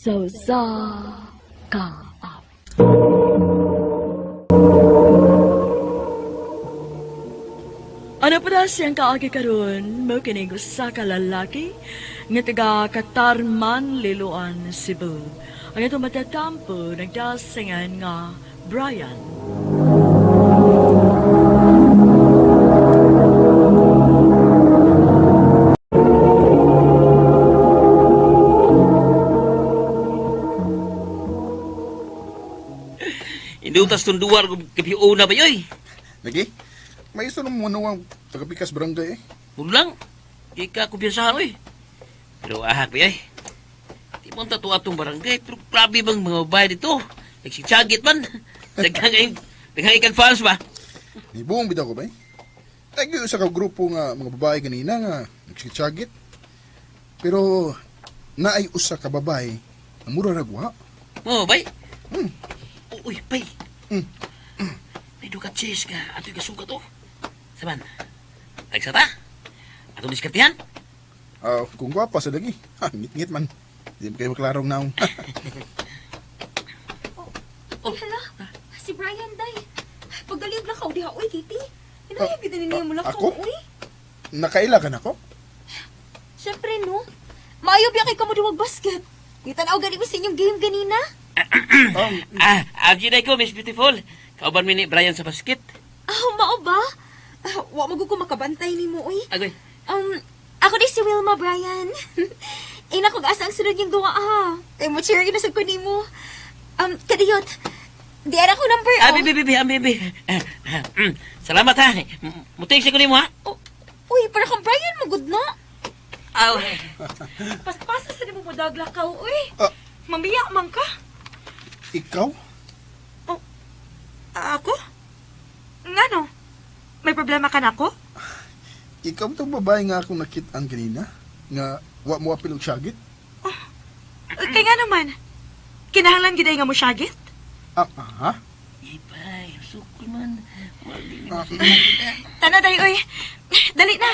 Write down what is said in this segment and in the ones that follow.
Sausa ka. Ano pa na siyang kaagi karon mo kinig sa kalalaki nga taga Katarman, Liloan, Cebu. Ang ito matatampo nagdasingan nga Brian. Indutas tunduar ko kapiyo na ba yoy? Lagi? May isa nung munawang tagapikas barangay eh. Mulang, ika ko piyasahan oy. Pero ahak ba yoy? Di mo tato atong barangay, pero grabe bang mga babae dito? Nagsiksagit man. Daghang ikan fans ba? Ni buong bitaw ko ba eh? Lagi sa grupo nga mga babae ganina nga nagsitsagit. Pero naay usa ka babae na mura ragwa. Mo, bay? Hmm. Uy, bay. Hmm. May dukat chase ka. Ato'y kasuka to. Saban, nagsata? Atong diskartihan? Kung gwapa sa lagi. Ngit-ngit man. Hindi mo kayo maklarong naong. Oh. Hala, si Brian, day. Pagdaliog lang ka, diha, uy, Kitty. Hinayag kita nila mo lang ako? uy. Nakaila ka na ko? Siyempre, no? Maayo biya kay kamo diwag basket. Di tanaw gani mo sa inyong game ganina. Abdi ko, Miss Beautiful. Kauban mi ni Brian sa basket. Mao ba? Wa mo ko makabantay ni mo, uy. Agoy. Ako di si Wilma, Brian. Ina kog asa ang sunod yung duwa, ha. Kay mo cheer na sa ko nimo. Kadiyot. Di ara ko number, Bibi. Salamat ha. Muting sa ko nimo ha. Uy, para kang Brian, magud na. Aw. Pas-pas sa mo dagla ka, uy. Ah. Mamiyak man ka. Ikaw? Ako? Ngano? May problema ka na ako? Ikaw itong babae nga akong nakitaan kanina? Nga wa mo apil og syagit? Kaya nga naman. Kinahanglan giday nga mo syagit? Ha? Ipay, sukul man. Tana day, uy. Dali na.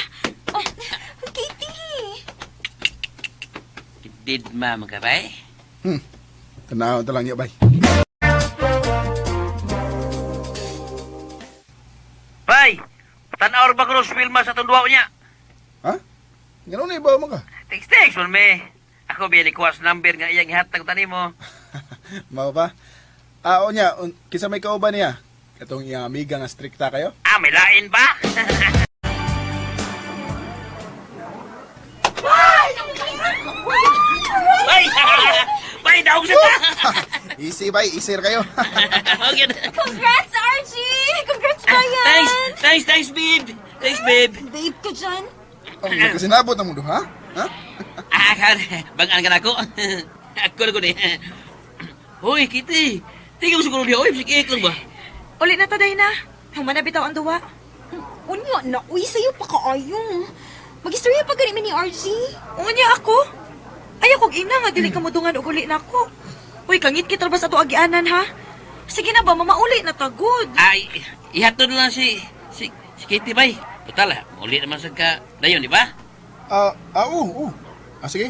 Oh, Katie. Did ma magkabay? Tanaw ta lang niya, bay. Bay! Tanaw ba ko film sa tunduwa niya? Ha? Gano'n na ibaw mo ka? Text man me. Ako bili ko as number nga iyang ihatag tani mo. Mao ba? O niya, kisa may kauban niya? Katong iyang amiga nga strikta kayo? May lain ba? Bay! Bay, daog sa ta! Easy, bay. Easier kayo. Okay. Congrats, Archie! Congrats, Brian! Thanks, babe. Thanks, babe. Babe ka dyan. Nagkasinabot na mo do, ha? Ha? Bangaan ka na ako. Ako na ko ni. Hoy, Kitty. Tingnan mo siguro niya. Hoy, sikik lang ba? Ulit na taday na. Humana bitaw ang duwa. Unya na, uy, sa'yo pa kaayo. Mag-istorya pa ganit ni Archie. Unya ako. Ayaw kong ina nga, dili ka mo dungan og uli na ako. Uy, kangit kita ba sa to agianan, ha? Sige na ba, mamauli na tagod. Ay, ihatod lang si Kitty, bay. Total, uli naman sa ka. Dayon, di ba? Oo. Sige.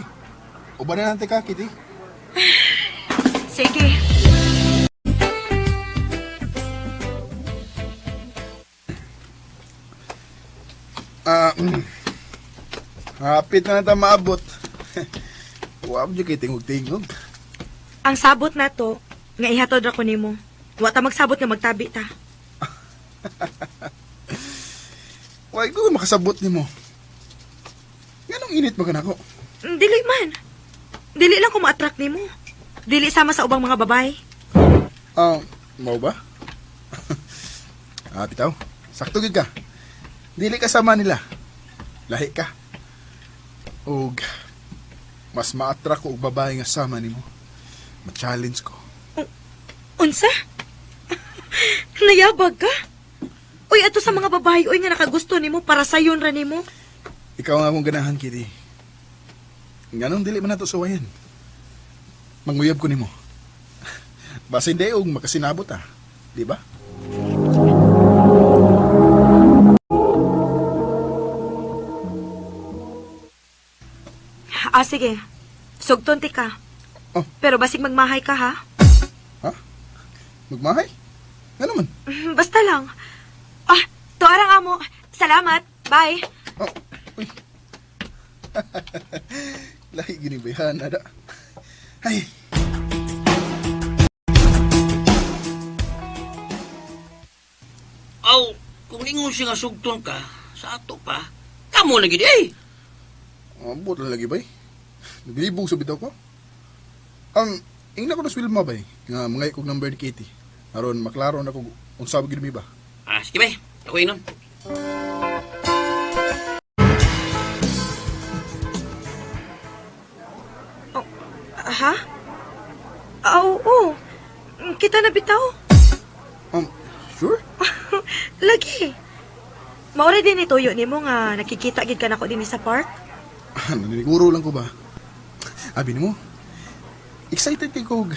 Uban na natin ka, Kitty. Sige. Hapit na natin maabot. Huwag niyo kayo tingog-tingog. Ang sabot na to, nga ihatod ako nimo. Wa ta magsabot nga magtabi ta. Huwag ko makasabot ni mo. Ganong init ba ka na ko? Dili man. Dili lang ko ma-attract nimo. Dili sama sa ubang mga babae. Mau ba? Bitaw. Sakto gid ka. Dili ka sama nila. Lahi ka. Og mas ma-attract ko og babae nga sama nimo. Ma-challenge ko. Unsa? Nayabag ka? Uy, ato sa mga babae, uy, nga nakagusto nimo para sayon ra nimo. Ikaw nga akong ganahan, Kitty. Ganong dili man nato suwayan. Manguyab ko nimo. Basta hindi og makasinabot di ba? Sige. Sugton ti ka. Pero basig magmahay ka, ha? Ha? Magmahay? Nga naman. Basta lang. Tuarang amo. Salamat. Bye. Oh, uy. Lahi ginibayan, ada. Ay. Aw, kung lingon siya nga sugton ka, sa ato pa, kamo na gid eh. Ambot na lagi bay. Naglibog sa bitaw ko. Ingna ko na sa Wilma bay. Nga mga ikog number ni Kitty. Aron maklaro na kung unsa ba gid mi ba. Sige ba, ako inon. Ha? Oo. Kita na bitaw. Sure? Lagi. Maura din ituyo ni mo nga nakikita gid ka nako din sa park. Naniniguro lang ko ba? Abi mo. Excited kay kog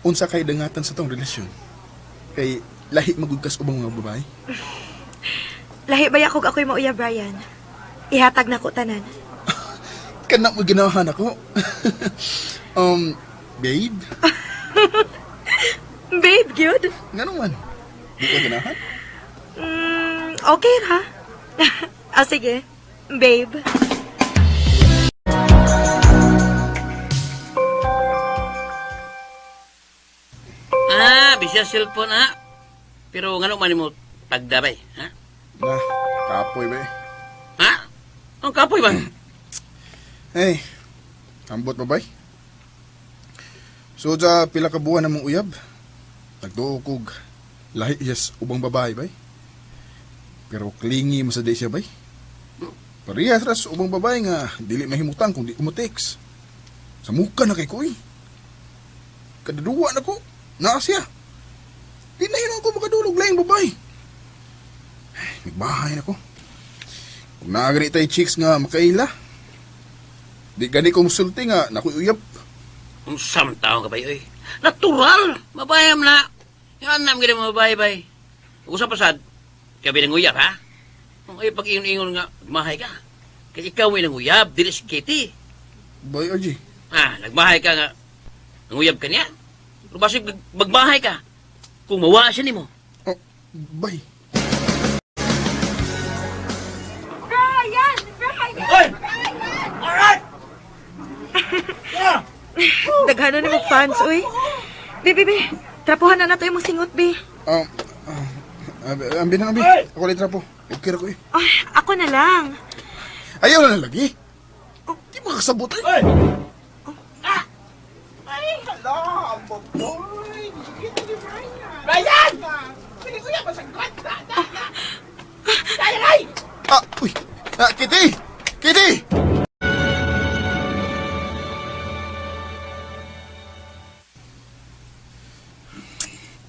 unsa kay dangatan sa tong relasyon. Kay lahi magugkas ubang mga babae. Lahi ba yakog ako'y mauya, Brian? Ihatag na ko tanan. Kana mo ginawahan ako. Babe? Babe, good. Nga naman. Di ka ganahan? Okay ra. Sige. Babe. Bisya cellphone ha. Pero ngano man mo pagdabay, ha? Na, kapoy ba eh. Ha? Ang kapoy ba? Hey, ambot ba bay? So, sa pila ka buwan namang uyab, nagduo kog lahi yes ubang babae bay. Pero klingi mo sa day siya bay. Parehas ras ubang babae nga dili mahimutang kung di ko mo text. Sa muka na kay kuy. Kadaduwa na ko. Naa siya. Di na yun ako makadulog lang babae. Nagbahay na ko. Kung naagani tayo chicks nga makaila. Di gani ko musulti nga nakuyuyap. Ang samtaong ka ba yun? Natural! Mabayam na! Yan nam gina mabay bay. Usap pasad, kabi ng uyab ha? Kung ay pag-ingon nga, mahay ka. Kaya ikaw ay ng uyab, dili si Kitty. Bay, Archie. Nagmahay ka nga. Ng uyab ka niya. Pero basig magmahay ka. Kung mawa siya ni mo. Oh, bay. Brian! Oy! Alright! Daghano ni mo fans, uy. Be. Trapuhan na nato yung mong singot, be. Ambi na, ambi. Ako lang trapo. Ikira ko eh. Ay, ako na lang. Ayaw na lagi. Di makasabot eh. Oy! Brian! Pili ko yan, masangkot! Ay! Uy. Kitty! Kitty!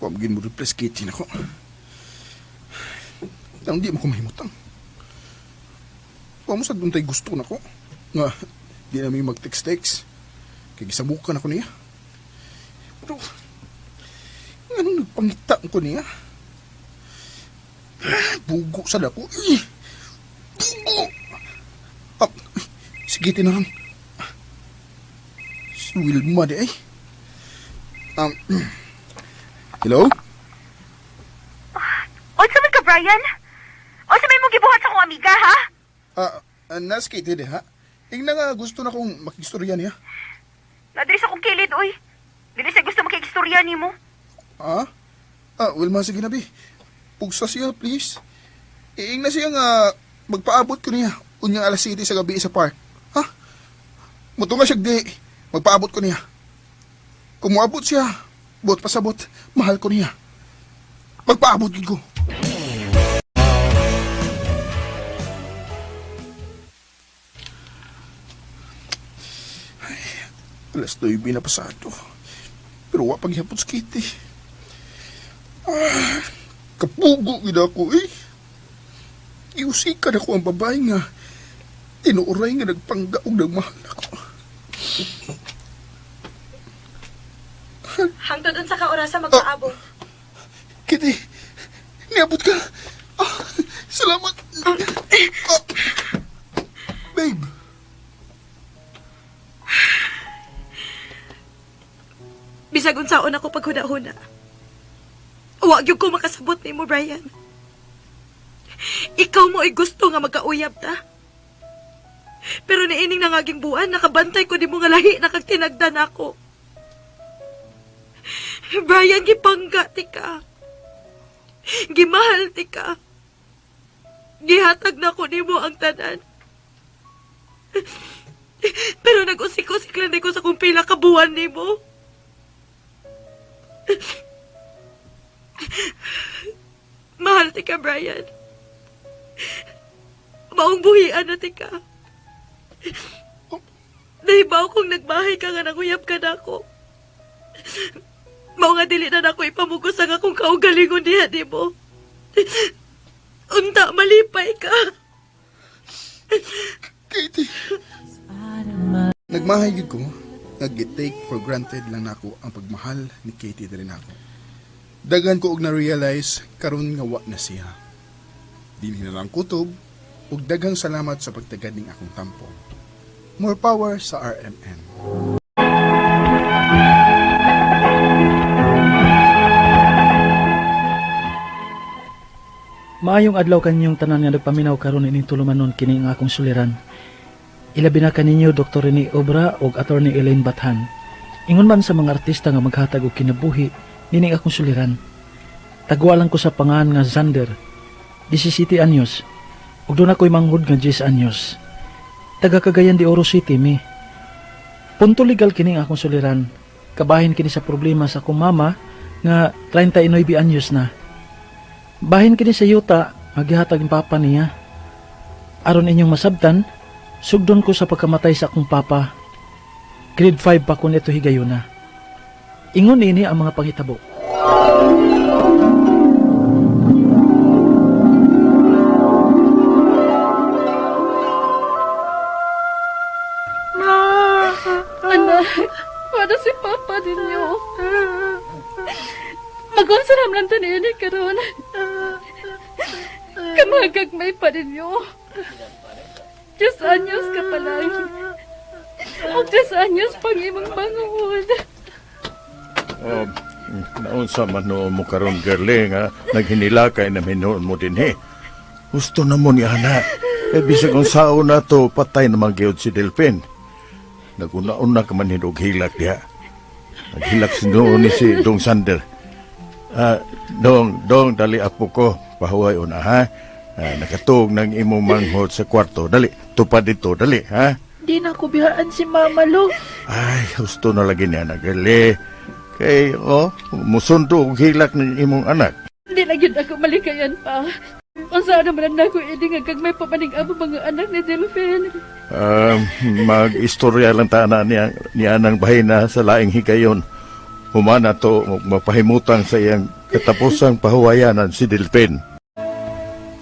Pamagin mo replace Kitty na ko. Ang di mo ko mahimutang. Pamusad doon tayo gusto na ko. Nga, di na may mag-text-text. Kaya gisabukan ako niya. Pero, anong nagpangita ko niya? Bugo sa dako. Bugo! Sige, tinahan. Si Wilma di ay. Hello? Unsa man ka, Brian? Unsa may mo gibuhat sa akong amiga, ha? Nas Kitty di ha? Ing na nga gusto na kong makistorya niya. Nadiri sa akong kilid, uy. Dili sa gusto makikstorya ni mo. Wilma, sige na, bi. Pugsa siya, please. Iing na siya nga magpaabot ko niya. Unyang alas 7 sa gabi sa park. Ha? Muto nga siya, di. Magpaabot ko niya. Kung muabot siya, bot pasabot, mahal ko niya. Magpaabot yun ko. Alas 9 na pasado. Pero wa paghihapon sa Kitty. Kapugo gid ako eh. Iusikan ako ang babae nga tinuoray nga nagpanggaog nagmahal ako. Hangtod unsa ka orasa magpaabot. Kitty, niabot ka. Salamat. Babe. Bisag unsaon ako paghuna-huna. Wa gyud ko makasabot nimo, Brian. Ikaw mo ay gusto nga magkauyab ta. Pero niining nangaging buwan, nakabantay ko di mo nga lahi nakagtinagdan ako. Brian, gipangga ti ka. Gimahal ti ka. Gihatag na ko nimo ang tanan. Pero nag-usik-usik lang ko sa kung pila ka buwan nimo. Mahal ti ka, Brian. Maong buhian na ti ka. Nahibaw kong nagbahay ka nga nanguyap ka na ako. Mao nga dili na nako ipamugos ang akong kaugalingon diha di mo. Unta malipay ka. Katie. Nagmahay gyud ko, nag-take for granted lang nako ang pagmahal ni Katie diri nako. Dagan ko og na-realize karon nga wa na siya. Dili na lang kutob ug daghang salamat sa pagtagad ning akong tampo. More power sa RMN. Maayong adlaw kanyong tanan nga nagpaminaw karon ining tulumanon kini nga akong suliran. Ilabi na kaninyo Dr. Rene Obra ug Attorney Elaine Bathan. Ingon man sa mga artista nga maghatag og kinabuhi nining akong suliran. Tagwa lang ko sa pangalan nga Zander, 17 anyos. Ug doon ako'y manghud nga 10 anyos. Taga Cagayan de Oro City mi. Punto legal kini nga akong suliran. Kabahin kini sa problema sa akong mama nga 39 anyos na. Bahin kini sa yuta, maghihatag ang papa niya. Aron inyong masabtan, sugdon ko sa pagkamatay sa akong papa. Grade 5 pa ko nito higayuna. Ingon ini ang mga panghitabo. Anak, wala si papa ninyo. Magunsaram lang to niya ni karon. Kamagagmay pa ninyo. 10 anyos ka pa lang. O 10 anyos pang imong bangon. Naunsa man no mo karon girlie nga naghinilakay na minuon mo din he. Gusto na mo ni ana. Kay bisag unsaon na to patay na magyud si Delphin. Naguna-una ka man hinug hilak diha. Naghilak si noon ni si Dong Sander. Dong, dali apo ko. Pahuway una, ha? Nakatug ng imong manghod sa kwarto. Dali, tupad dito, dali, ha? Di na ko biyaan si Mama Lo. Ay, gusto na lagi niya nagali. Kay, musundo og hilak ng imong anak. Di na yun ako malikayan pa. Ang saan naman na ako hindi nga kagmay papaning abo mga anak ni Delphin. Mag-istorya lang taana niya ng bahay na sa laing higayon. Humana to mapahimutang sa iyang katapusang pahuwayanan si Delphin.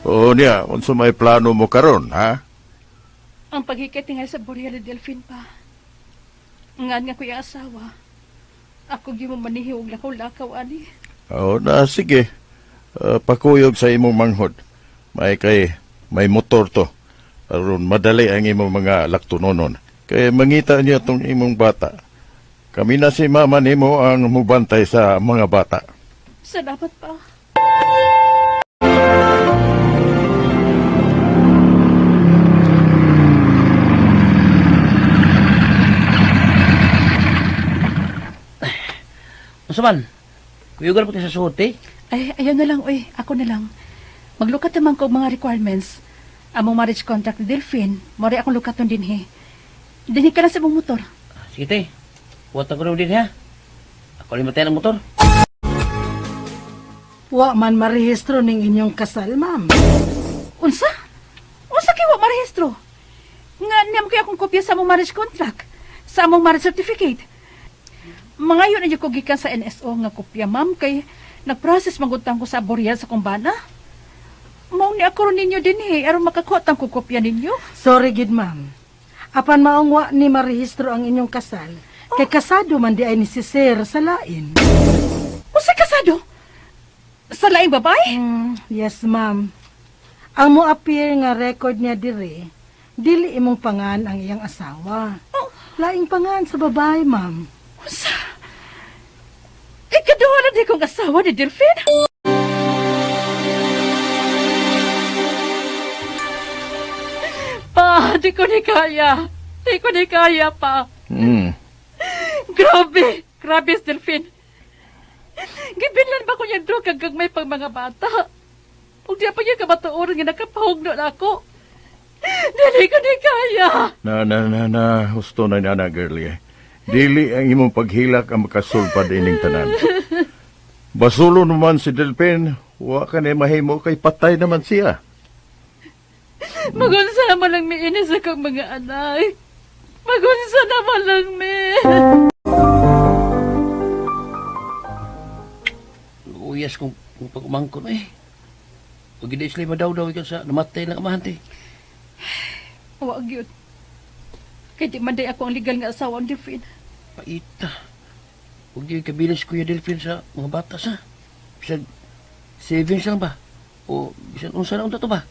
O niya, unsa may plano mo karon, ha? Ang paghikit nga sa Boreal ni Delphin pa. Ngan nga ko yung asawa. Ako gi mo manihog lakaw-lakaw, ani. O na, sige. Pakuyog sa imong manghod. May motor to. Aron madali ang imong mga laktunonon. Kaya mangita niya tong imong bata. Kami na si mama nimo ang mubantay sa mga bata. Salamat pa. Masaman, kuyugan po tayo sa suot eh. Ay, ayaw na lang, uy. Ako na lang. Maglukat naman ko mga requirements. Among marriage contract ni Delphin, mori akong lukaton din, he. Dinig ka na sa mong motor. Sige te, huwag ko din ha. Ako rin matay ng motor. Wa man marehistro ning inyong kasal, ma'am. Unsa? Unsa kiwa marehistro? Nga niyam kaya akong kopya sa among marriage contract, sa among marriage certificate. Mga yun ay ko gikan sa NSO nga kopya, ma'am, kay nag-process magutang ko sa Boreal sa kumbana. Mao ni ako ron ninyo din aron makakuha ko kopya ninyo. Sorry gid, ma'am. Apan maong wa ni marehistro ang inyong kasal. Kay kasado man di ay ni si Sir sa lain. Unsa kasado? Sa laing babae? Yes, ma'am. Ang mo appear nga record niya dire, dili imong pangan ang iyang asawa. Laing pangan sa babae, ma'am. Unsa? Di kong asawa ni Delphine. Pa, di ko ni kaya. Di ko ni kaya, pa. Grabe. Grabe si Delphine. Gibinlan ba ko yung drug hanggang may pang mga bata? Kung di pa yung kamatuoran nga nakapahugno na ako. Dili ko ni kaya. Na, husto na na, girlie. Dili ang imong paghilak ang makasulpad ining tanan. Basulo naman si Delphine, wa ka na mahimo kay patay naman siya. Magunsa naman lang may inis akong mga anak. Magunsa naman lang may. Uyas kung pag-umangkon eh. Pag hindi sila madaw-daw ikaw sa namatay ng amahan ti. Wag yun. Kaya di man day ako ang legal nga asawa ni Delphine. Paita. Huwag yung kabilang si Kuya Delphine sa mga bata sa. Bisag savings lang ba? O bisag unsa na unta to ba?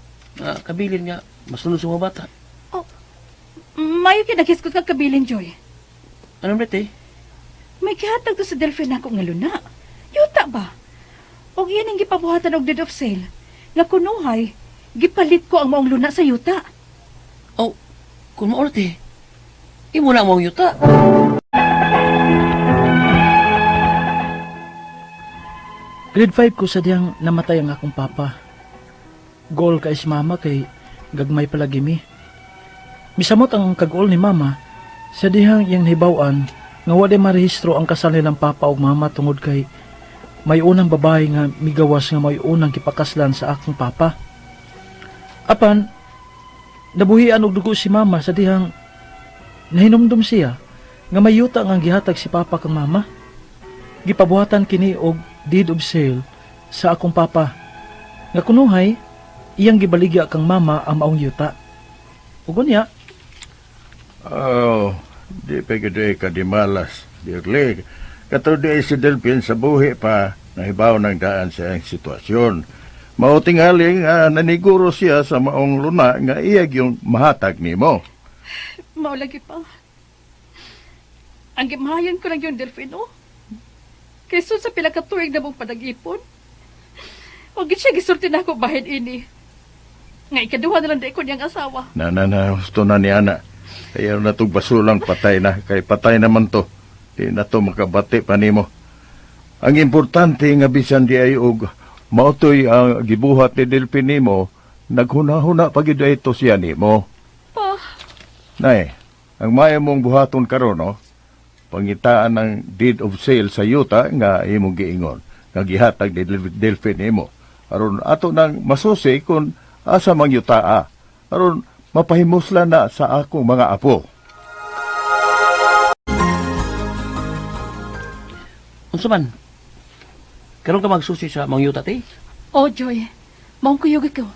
Kabilin nga, masunod sa mga bata. Oh, mayo kinakiskot ka kabilin, Joy. Anong rete? May kihatag to sa Delphine ako nga luna. Yuta ba? O iyan ang gipabuhatan og deed of sale. Nga kunuhay, gipalit ko ang maong luna sa yuta. Oh, kung maorte, imo na mong yuta. Grade 5 ko sa diyang namatay ang akong papa. Goal kay si mama kay gagmay palagimi. Misamot ang kag-ol ni mama sa dihang iyang hibawan nga wala marehistro ang kasal nilang papa ug mama tungod kay may unang babae nga migawas nga may unang kipakaslan sa akong papa. Apan, nabuhian og dugo si mama sa dihang nahinumdum siya nga may yuta nga gihatag si papa kang mama. Gipabuhatan kini og deed of sale sa akong papa. Nga kunuhay, iyang gibaligya kang mama ang maong yuta. Ugon niya, Oh, di pa gede ka di malas, Dirlig. Kato di si Delphine sa buhi pa, nahibaw ng daan sa iyang sitwasyon. Mautingali nga naniguro siya sa maong luna nga iyag yung mahatag nimo. Maulagi pa. Ang gimahayan ko lang yung Delphine, oh. Kaysa sa pila ka tuig na mong panag-ipon. Huwag siya gisulti na ako bahid ini. Nga ikaduha na lang di ko niyang asawa. Na, gusto na ni Ana. Kaya na itong basulang patay na. Kay patay naman to. Di na to makabati pa nimo. Ang importante nga bisan di ay og mautoy ang gibuhat ni Delphine nimo, naghuna-huna pagid ito siya nimo. Pa. Nay, ang maya mong buhaton karon no? Pangitaan ng deed of sale sa yuta nga imong giingon. Nga gihatag ni Delphine nimo. Aron ato nang masusi kung asa mang yutaa. Aron mapahimusla na sa akong mga apo. Unsa man? Karon ka magsusi sa mga yuta ti? Oh, Joy. Maong kuyog ko.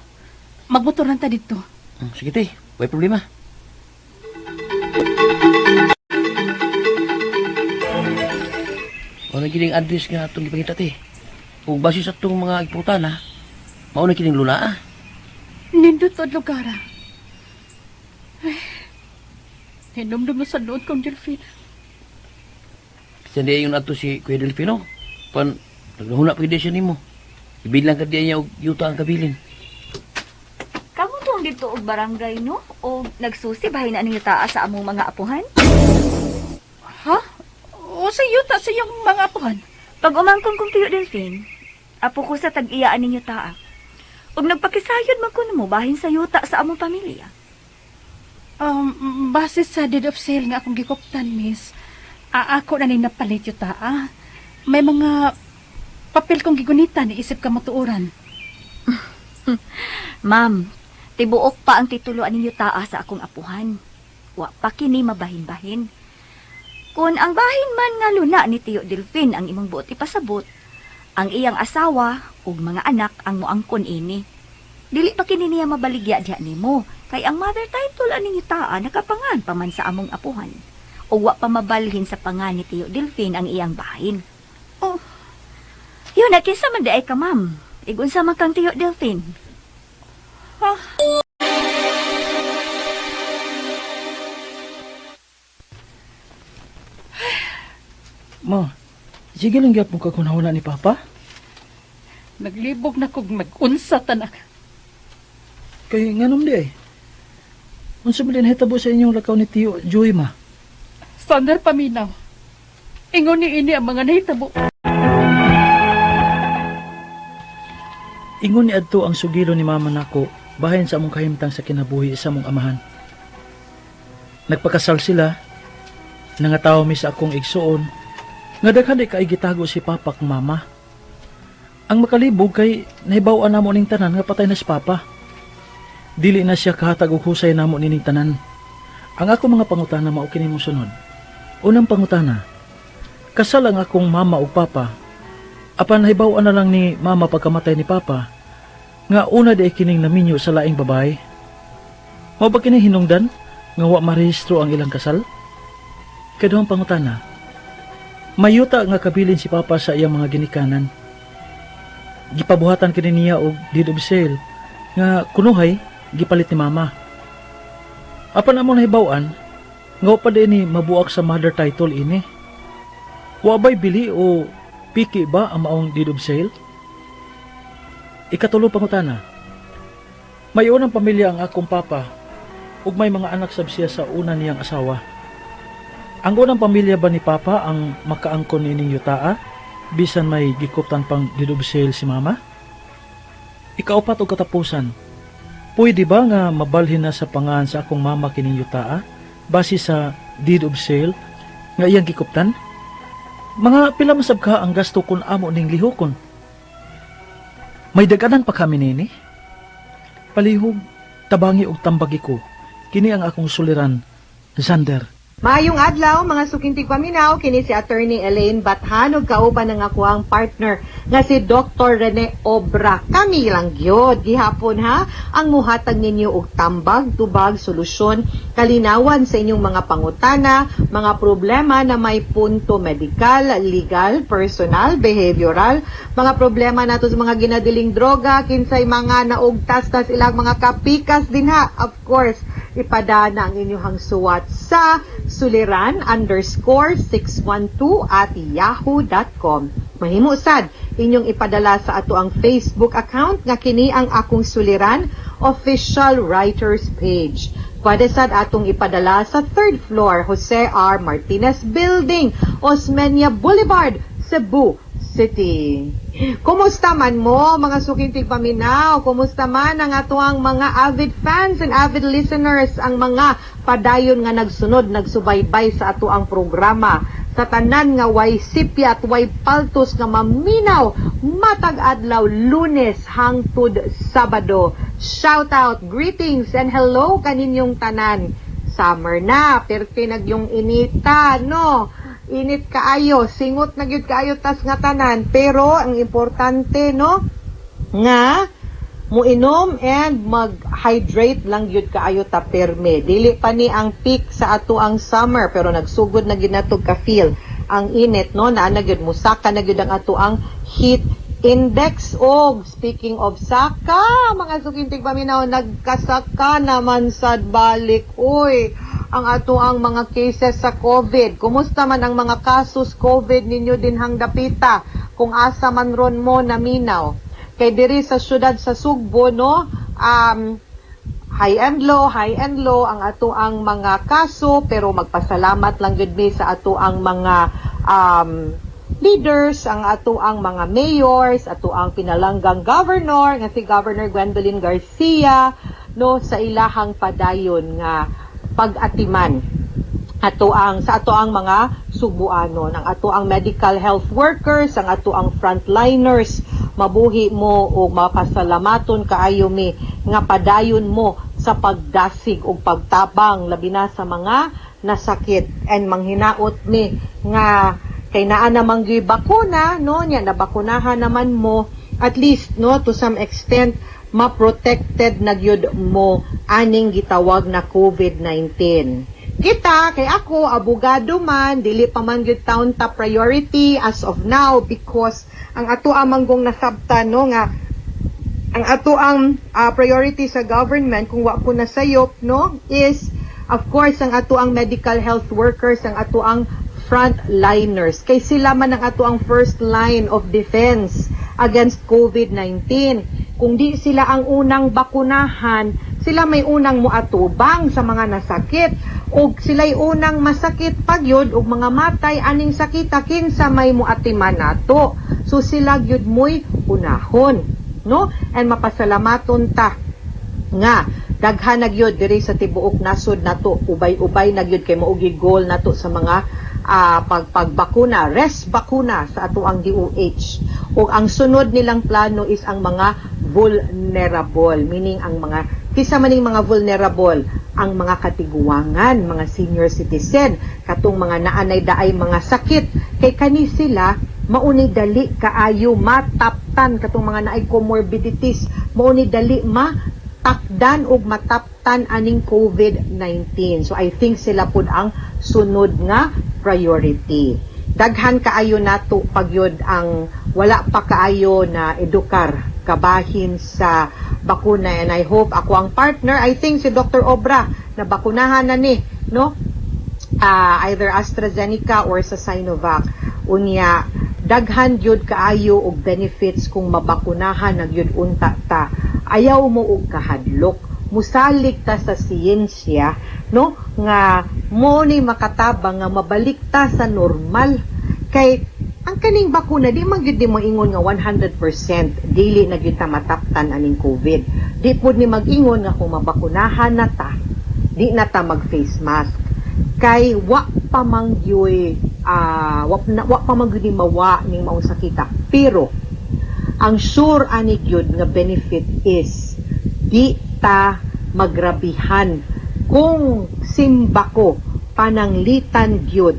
Magmotoran ta dito. Sige ti, may problema. Mauna kining address nga itong ipakita ti. Kung basis sa itong mga iputan ha, mauna kining luna ah. Nindot o lugar. Hinumdum na sa noon kong Delphine. Kasi hindi yung nato si Kuya Delphino. Pan, naghuna pa hindi siya nimo. Ibilang ka diya niya og yuta ang kabilin. Kamu tong dito og barangay, no? O nagsusi bahay na ninyo taas sa among mga apuhan? Ha? O sa yuta sa iyong mga apuhan? Pag umangkong kong tiyo, Delphine, apo ko sa tag-iyaan ninyo taa. Og nagpakisayod man ko mo bahin sa yuta sa among pamilya. Base sa deed of sale nga akong gikoptan, miss, ako na ning napalit yuta, May mga papel kong gigunitan, iisip ka matuoran. Ma'am, tibuok pa ang tituloan ninyo taa sa akong apuhan. Wa pa kini mabahin-bahin. Kung ang bahin man nga luna ni Tiyo Delphine ang imong buot ipasabot, ang iyang asawa ug mga anak ang moangkon ini. Dili pa kini niya mabaligya diha nimo, kay ang mother title ani taa nakapangan pa man sa among apuhan. O wa pa mabalhin sa pangan ni Tiyo Delphine ang iyang bahin. Oh, yun na kinsa man daay ka, ma'am. Igunsa man kang Tiyo Delphine. ha? Ma, Sige lang gyapon ka kunahuna ni Papa. Naglibog na kog mag-unsa tanak. Kay nganom di ay. Unsa man din hitabo sa inyong lakaw ni Tio Joy ma? Sander paminaw. Ingon ni ini ang mga nahitabo. Ingon ni adto ang sugilo ni mama nako bahin sa among kahimtang sa kinabuhi sa among amahan. Nagpakasal sila, nangataw mi sa akong igsuon, nga daghan kay gitago si Papa kang mama. Ang makalibog kay nahibaw-an namo ning tanan nga patay na si Papa. Dili na siya kahatag og husay namo nining tanan. Ang ako mga pangutana mao kini mong sunod. Unang pangutana, kasal ang akong mama ug papa. Apan nahibaw-an na lang ni mama pagkamatay ni Papa nga una di kining naminyo sa laing babae. Mao ba kini hinungdan nga wa marehistro ang ilang kasal? Kaduhang pangutana, mayuta nga kabilin si Papa sa iyang mga ginikanan. Gipabuhatan kini niya og deed of sale nga kunuhay gipalit ni mama. Apan amo nahibaw-an nga wa pa din ni mabuak sa mother title ini. Wa ba'y bili o piki ba ang maong deed of sale? Ikatulong pangutana, may unang pamilya ang akong papa ug may mga anak sab siya sa una niyang asawa. Ang unang pamilya ba ni Papa ang makaangkon nining yutaa bisan may gikuptan pang deed of sale si mama? Ikaupat og katapusan, pwede ba nga mabalhin na sa pangan sa akong mama kining yutaa base sa deed of sale nga iyang gikuptan? Mga pila masab ka ang gasto kun amo ning lihokon. May daganan pa kami nini. Palihog, tabangi og tambagi ko. Kini ang akong suliran, Zander. Maayong adlaw mga sukintig paminaw, kini si Attorney Elaine Bathan ug kauban ng ako ang partner nga si Dr. Rene Obra. Kami lang gyud gihapon ha ang muhatag ninyo og tambag, tubag, solusyon, kalinawan sa inyong mga pangutana, mga problema na may punto medikal, legal, personal, behavioral, mga problema nato sa mga ginadiling droga, kinsay mga naugtas-tas ilang mga kapikas din ha. Of course, ipadana ang inyong suwat sa suliran_612@yahoo.com. Mahimo sad inyong ipadala sa ato ang Facebook account nga kini ang akong suliran official writers page. Pwede sad atong ipadala sa 3rd floor Jose R. Martinez Building, Osmeña Boulevard, Cebu City. Kumusta man mo mga sukintig paminaw? Kumusta man ang atoang mga avid fans and avid listeners, ang mga padayon nga nagsunod, nagsubaybay sa atoang programa? Sa tanan nga way sipya at way paltos nga maminaw matag adlaw Lunes hangtod Sabado. Shout out, greetings and hello kaninyong tanan. Summer na, perti nagyong inita, no? Init kaayo, singot na gyud kaayo tas nga tanan, pero ang importante no nga muinom and mag-hydrate lang gyud kaayo ta perme. Dili pa ni ang peak sa ato ang summer pero nagsugod na gyud natog ka feel ang init no, naa na gyud musaka na gyud ang ato ang heat index. Og speaking of saka, mga sukintig paminaw, nagkasaka naman sad balik oy ang ato ang mga cases sa COVID. Kumusta man ang mga kasos COVID ninyo din hang dapita kung asa man ron mo naminaw? Kay diri sa syudad sa Sugbo no, high and low ang ato ang mga kaso, pero magpasalamat lang gud mi sa ato ang mga leaders, ang ato ang mga mayors, ato ang pinalanggang governor nga si Governor Gwendolyn Garcia no, sa ilahang padayon nga pag-atiman sa ato ang mga Subuanon, ang ato ang medical health workers, ang ato ang frontliners. Mabuhi mo o mapasalamaton kaayo mi nga padayon mo sa pagdasig o pagtabang labi na sa mga nasakit, and manghinaot mi nga kay naa namang gyud bakuna no, nya nabakunahan naman mo, at least no, to some extent ma-protected na gyud mo aning gitawag na COVID-19. Kita, kay ako, abogado man, dili pa man gyud taon ta priority as of now, because ang ato ang manggong nasabtan no nga ang ato ang priority sa government, kung wa ko nasayop no, is of course ang ato ang medical health workers, ang ato ang frontliners. Kay sila man ang ato ang first line of defense against COVID-19. Kung di sila ang unang bakunahan, sila may unang muatubang sa mga nasakit. O sila'y unang masakit pagyod o mga matay aning sakita kinsa may muatiman nato. So sila gyud mo'y unahon. No? And mapasalamaton ta nga daghan na gyud diri sa tibuok nasod nato, ubay-ubay na gyud kay maugid goal nato sa mga pagbakuna, bakuna sa ato ang DOH. O ang sunod nilang plano is ang mga vulnerable, meaning ang mga kisa maning mga vulnerable, ang mga katiguangan, mga senior citizen, katong mga naanay daay mga sakit, kay kani sila mauni dali kaayo mataptan, katong mga naay comorbidities, mauni dali matakdan og mataptan aning COVID-19. So I think sila pud ang sunod nga priority. Daghan kaayo nato pagyod ang wala pa kaayo na edukar kabahin sa bakuna, and I hope ako ang partner, I think si Dr. Obra na bakunahan na ni, no? Either AstraZeneca or sa Sinovac. Unya daghan gyud kaayo og benefits kung mabakunahan na gyud unta ta. Ayaw mo og kahadlok, musalig ta sa siyensya, no, nga mo ni makatabang nga mabalik ta sa normal. Kay ang kaning bakuna di man gyud mo ingon nga 100% dili na gyud ta mataptan aning COVID. Di pud ni mag-ingon nga kung mabakunahan na ta, di na ta mag face mask. Kay wa pa man gyud wa pa man gyud mawa ning maong sakita. Pero ang sure ani gyud nga benefit is di ta magrabihan kung simbako pananglitan gyud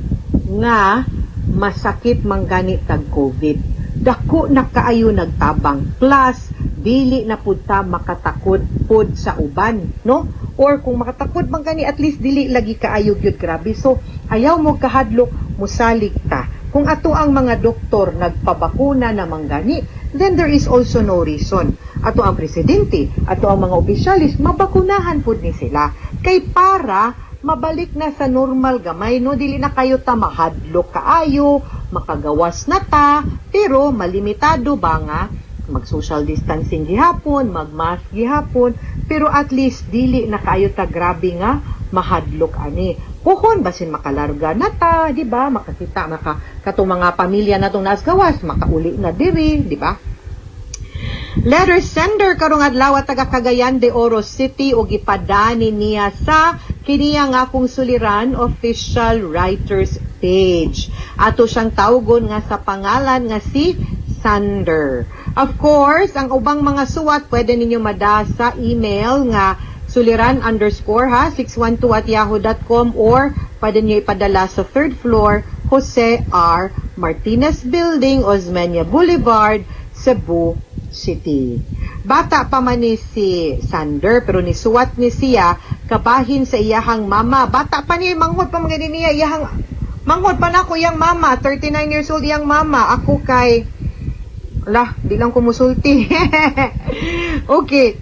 nga masakit manggani tag COVID. Dako na kaayo nagtabang. Plus, dili na pud ta makatakod pud sa uban, no? Or kung makatakod manggani, at least dili lagi kaayo gyud grabe. So, ayaw mo kahadlok, musalig ta. Kung ato ang mga doktor nagpabakuna na manggani, then there is also no reason. Ato ang presidente, ato ang mga opisyalis, mabakunahan pud ni sila. Kay para mabalik na sa normal gamay, no? Dili na kayo ta mahadlok kaayo, makagawas na ta, pero malimitado ba nga, mag-social distancing gihapon, mag-mask gihapon, pero at least dili na kayo ta grabe nga mahadlok ani. Puhon basin makalarga na ta, di ba? Makakita katong mga pamilya natong nasgawas, makauli na diri, di ba? Letter sender karong adlaw taga Cagayan de Oro City ug ipadani niya sa kiniya nga akong suliran official writers page. Ato siyang tawgon nga sa pangalan nga si Sander. Of course, ang ubang mga suwat pwede ninyo mada sa email nga suliran_612@yahoo.com or pwede niyo ipadala sa 3rd floor Jose R. Martinez Building, Osmeña Boulevard, Cebu City. Bata pa man ni si Sander pero nisuwat ni siya kabahin sa iyahang mama. Bata pa niya, manghod pa mga niya iyahang manghod pa na ko iyang mama, 39 years old iyang mama. Ako kay di lang kumusulti. Okay.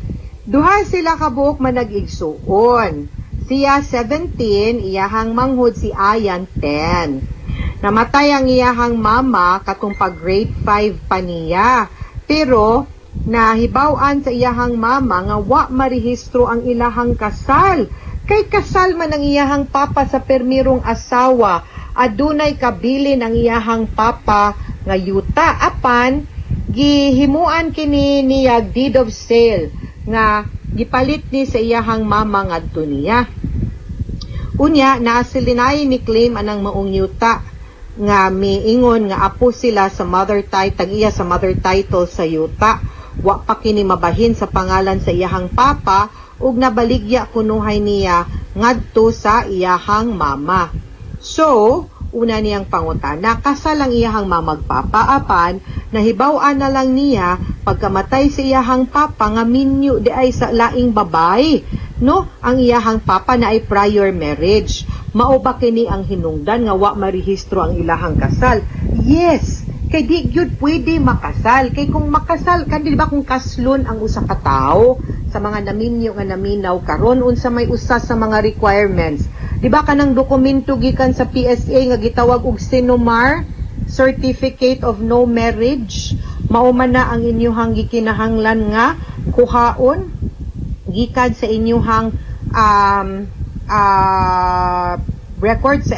Duha sila kabuok manag-igsuon. Siya 17, iyahang manghod si Ayan 10. Namatay ang iyahang mama katong pag grade 5 pa niya. Pero nahibaw-an sa iyahang mama nga wa marehistro ang ilahang kasal. Kay kasal man ang iyahang papa sa permirong asawa. Adunay kabilin ang iyahang papa nga yuta. Apan gihimuan kini niya deed of sale nga gipalit ni sa iyahang mama ngadto niya. Unya naasilinay ni claim anang maong yuta nga miingon nga apo sila sa mother title, tag-iya sa mother title sa yuta. Wa pa kini mabahin sa pangalan sa iyahang papa ug nabaligya kunuhay niya ngadto sa iyahang mama. So, una niyang pangutana, kasal ang iyahang mamagpapa, apan nahibaw-an na lang niya pagkamatay sa iyahang papa nga minyo di ay sa laing babay, no? Ang iyahang papa na ay prior marriage. Mao ba kini ang hinungdan nga wa marehistro ang ilahang kasal? Yes, kay di gyud pwede makasal. Kay kung makasal ka, di ba kung kaslon ang usa ka tawo sa mga naminyo nga naminaw karon unsa may usa sa mga requirements, Di ba kanang dokumento gikan sa PSA nga gitawag og Sinomar, Certificate of No Marriage, mao man na ang inyuhang gikinahanglan nga kuhaon gikan sa inyuhang record sa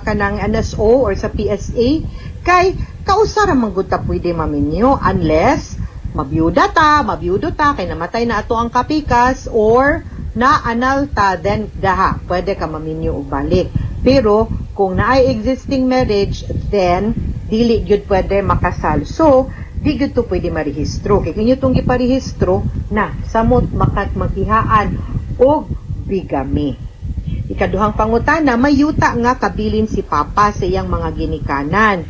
kanang NSO or sa PSA, kay kausara man gud ta pwede maminyo unless mabiyudo ta kay namatay na ato ang kapikas or na anal ta, then daha pwede ka maminyo og balik. Pero kung naay existing marriage, then dili gyud pwede makasal. So di gyud to pwede marehistro. Kay kinyo tong giparehistro na samot makihaan og bigami. Ikaduhang pangutana, may yuta nga kabilin si Papa sa iyang mga ginikanan.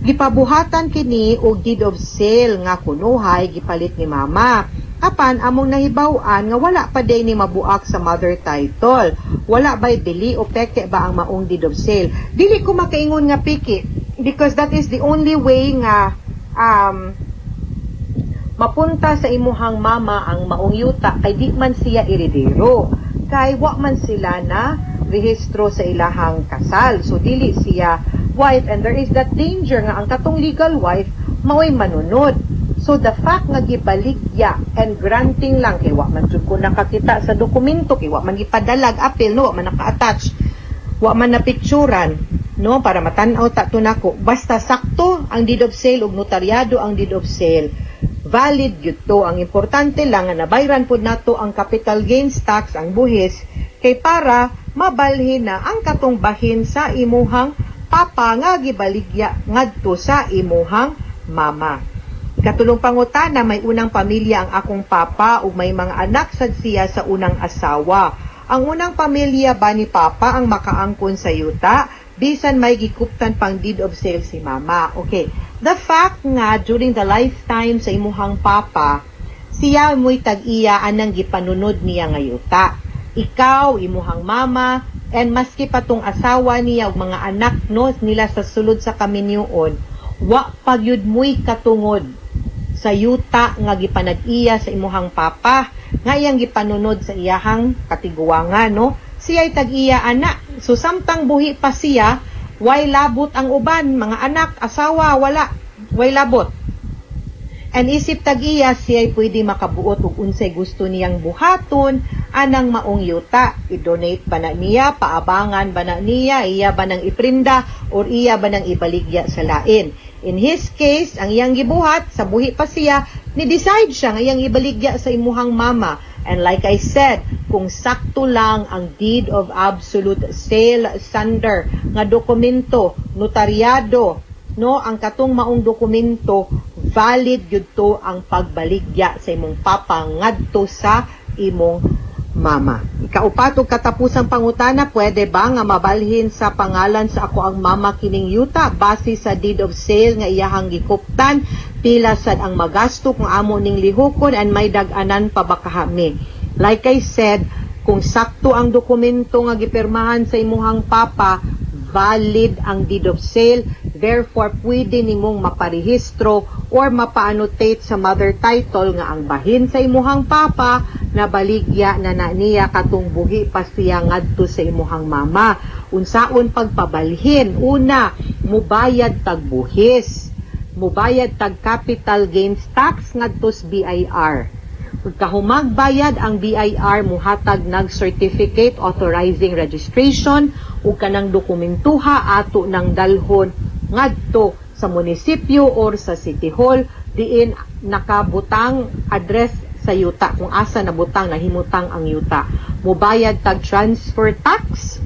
Gipabuhatan kini og deed of sale nga kunuhay gipalit ni Mama. Apan among nahibaw-an nga wala pa day ni mabuak sa mother title. Wala ba'y dili o peke ba ang maong deed of sale? Dili ko makaingon nga piki because that is the only way nga mapunta sa imuhang mama ang maong yuta kay di man siya iridero. Kay wa man sila na rehistro sa ilahang kasal. So dili siya wife, and there is that danger nga ang katong legal wife mao'y manunod. So the fact nga gibaligya and granting lang kay wa man jud ko nakakita sa dokumento, kay wa man gipadalag appeal, no, wa man naka-attach, wa man napicturan, no, para matan-aw ta to nako. Basta sakto ang deed of sale ug notaryado ang deed of sale, valid gyud to. Ang importante lang nga nabayran pud nato ang capital gains tax, ang buhis, kay para mabalhin na ang katong bahin sa imuhang papa nga gibaligya ngadto sa imuhang mama. Katulong pangutana, may unang pamilya ang akong papa ug may mga anak sad siya sa unang asawa. Ang unang pamilya ba ni papa ang makaangkon sa yuta bisan may gikuptan pang deed of sale si mama? Okay. The fact nga during the lifetime sa imuhang papa, siya mo'y tag-iya anang gipanunod niya nga yuta. Ikaw, imuhang mama, and maski pa tong asawa niya ug mga anak no nila sa sulod sa kaminyoon, wa pagyud mo'y katungod sa yuta nga gipanag-iya sa imuhang papa nga iyang gipanunod sa iyahang katiguangan, no? Siya'y tag-iya ana. So samtang buhi pa siya, way labot ang uban, mga anak, asawa, wala, way labot. And isip tag-iya, siya'y pwede makabuot ug unsay gusto niyang buhaton anang maong yuta. I-donate ba na niya, paabangan ba na niya, iya ba nang iprinda, or iya ba nang ibaligya sa lain. In his case, ang iyang gibuhat, sa buhi pa siya, ni-decide siya nga iyang ibaligya sa imuhang mama. And like I said, kung sakto lang ang deed of absolute sale sunder nga dokumento, notaryado, no, ang katong maong dokumento, valid gyud to ang pagbaligya sa imong papa ngadto sa imong mama. Ikaupat ug katapusang pangutana, pwede ba nga mabalhin sa pangalan sa ako ang mama kining yuta base sa deed of sale nga iyahang gikuptan? Pila sad ang magasto kung amo ning lihokon and may dag-anan pa ba kahami? Like I said, kung sakto ang dokumento nga gipirmahan sa imuhang papa, valid ang deed of sale, therefore pwede nimong maparehistro or mapa-annotate sa mother title nga ang bahin sa imuhang papa na baligya na niya katong buhi pa siya ngadto sa imuhang mama. Unsaon pagpabalhin? Una, mubayad tag buhis, mubayad tag capital gains tax ngadto sa BIR. Pagkahumag bayad ang BIR, muhatag nag certificate authorizing registration ug kanang dokumentuha ato ng dalhon ngadto sa munisipyo or sa city hall diin nakabutang address sa yuta kung asa nabutang nahimutang ang yuta. Mubayad tag transfer tax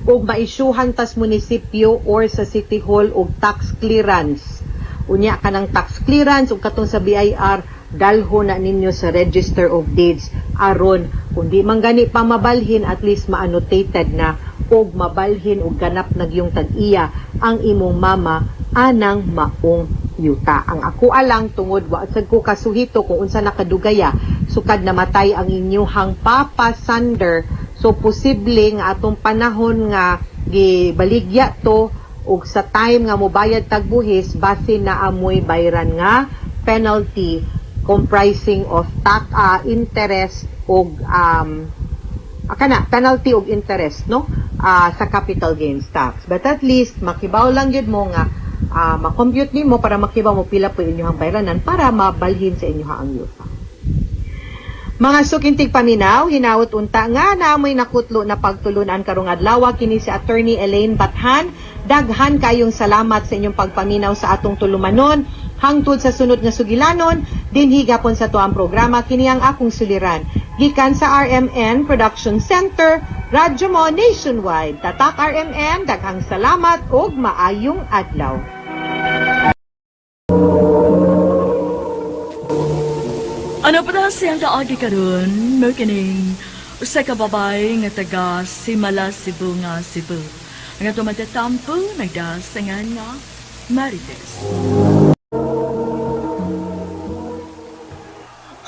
ug maisyuhan tas munisipyo or sa city hall og tax clearance. Unya kanang tax clearance ug katong sa BIR dalho na ninyo sa Register of Deeds aron kung di man gani pa mabalhin, at least ma-annotated na og mabalhin og ganap nagyong tag-iya ang imong mama anang maong yuta. Ang ako alang tungod wa sad ko kasuhito kung unsa nakadugaya sukad namatay ang inyuhang papa Sander, so posible nga atong panahon nga gibaligya to ug sa time nga mobayad tag buhis base na amoy bayran nga penalty comprising of interest og penalty og interest, no? Sa capital gains tax. But at least, makibaw lang yun mo nga, makompute nimo para makibaw mo pila po inyong bayranan para mabalhin sa inyo ang yuta. Mga sukintig paminaw, hinawot unta nga naamoy nakutlo na pagtulunan karong adlaw kini si Attorney Elaine Bathan. Daghan kayong salamat sa inyong pagpaminaw sa atong tulumanon. Hangtod sa sunod nga sugilanon, dinhi gapon sa tuang programa kini ang akong suliran. Gikan sa RMN Production Center, Radyo Mo Nationwide. Tatak RMN, daghang salamat ug maayong adlaw. Ano pa na siyang kaagi karon, mo kining usa ka babay nga taga Simala, Cebu nga Cebu. Ang ato matatampo, nagdasangan nga Marites.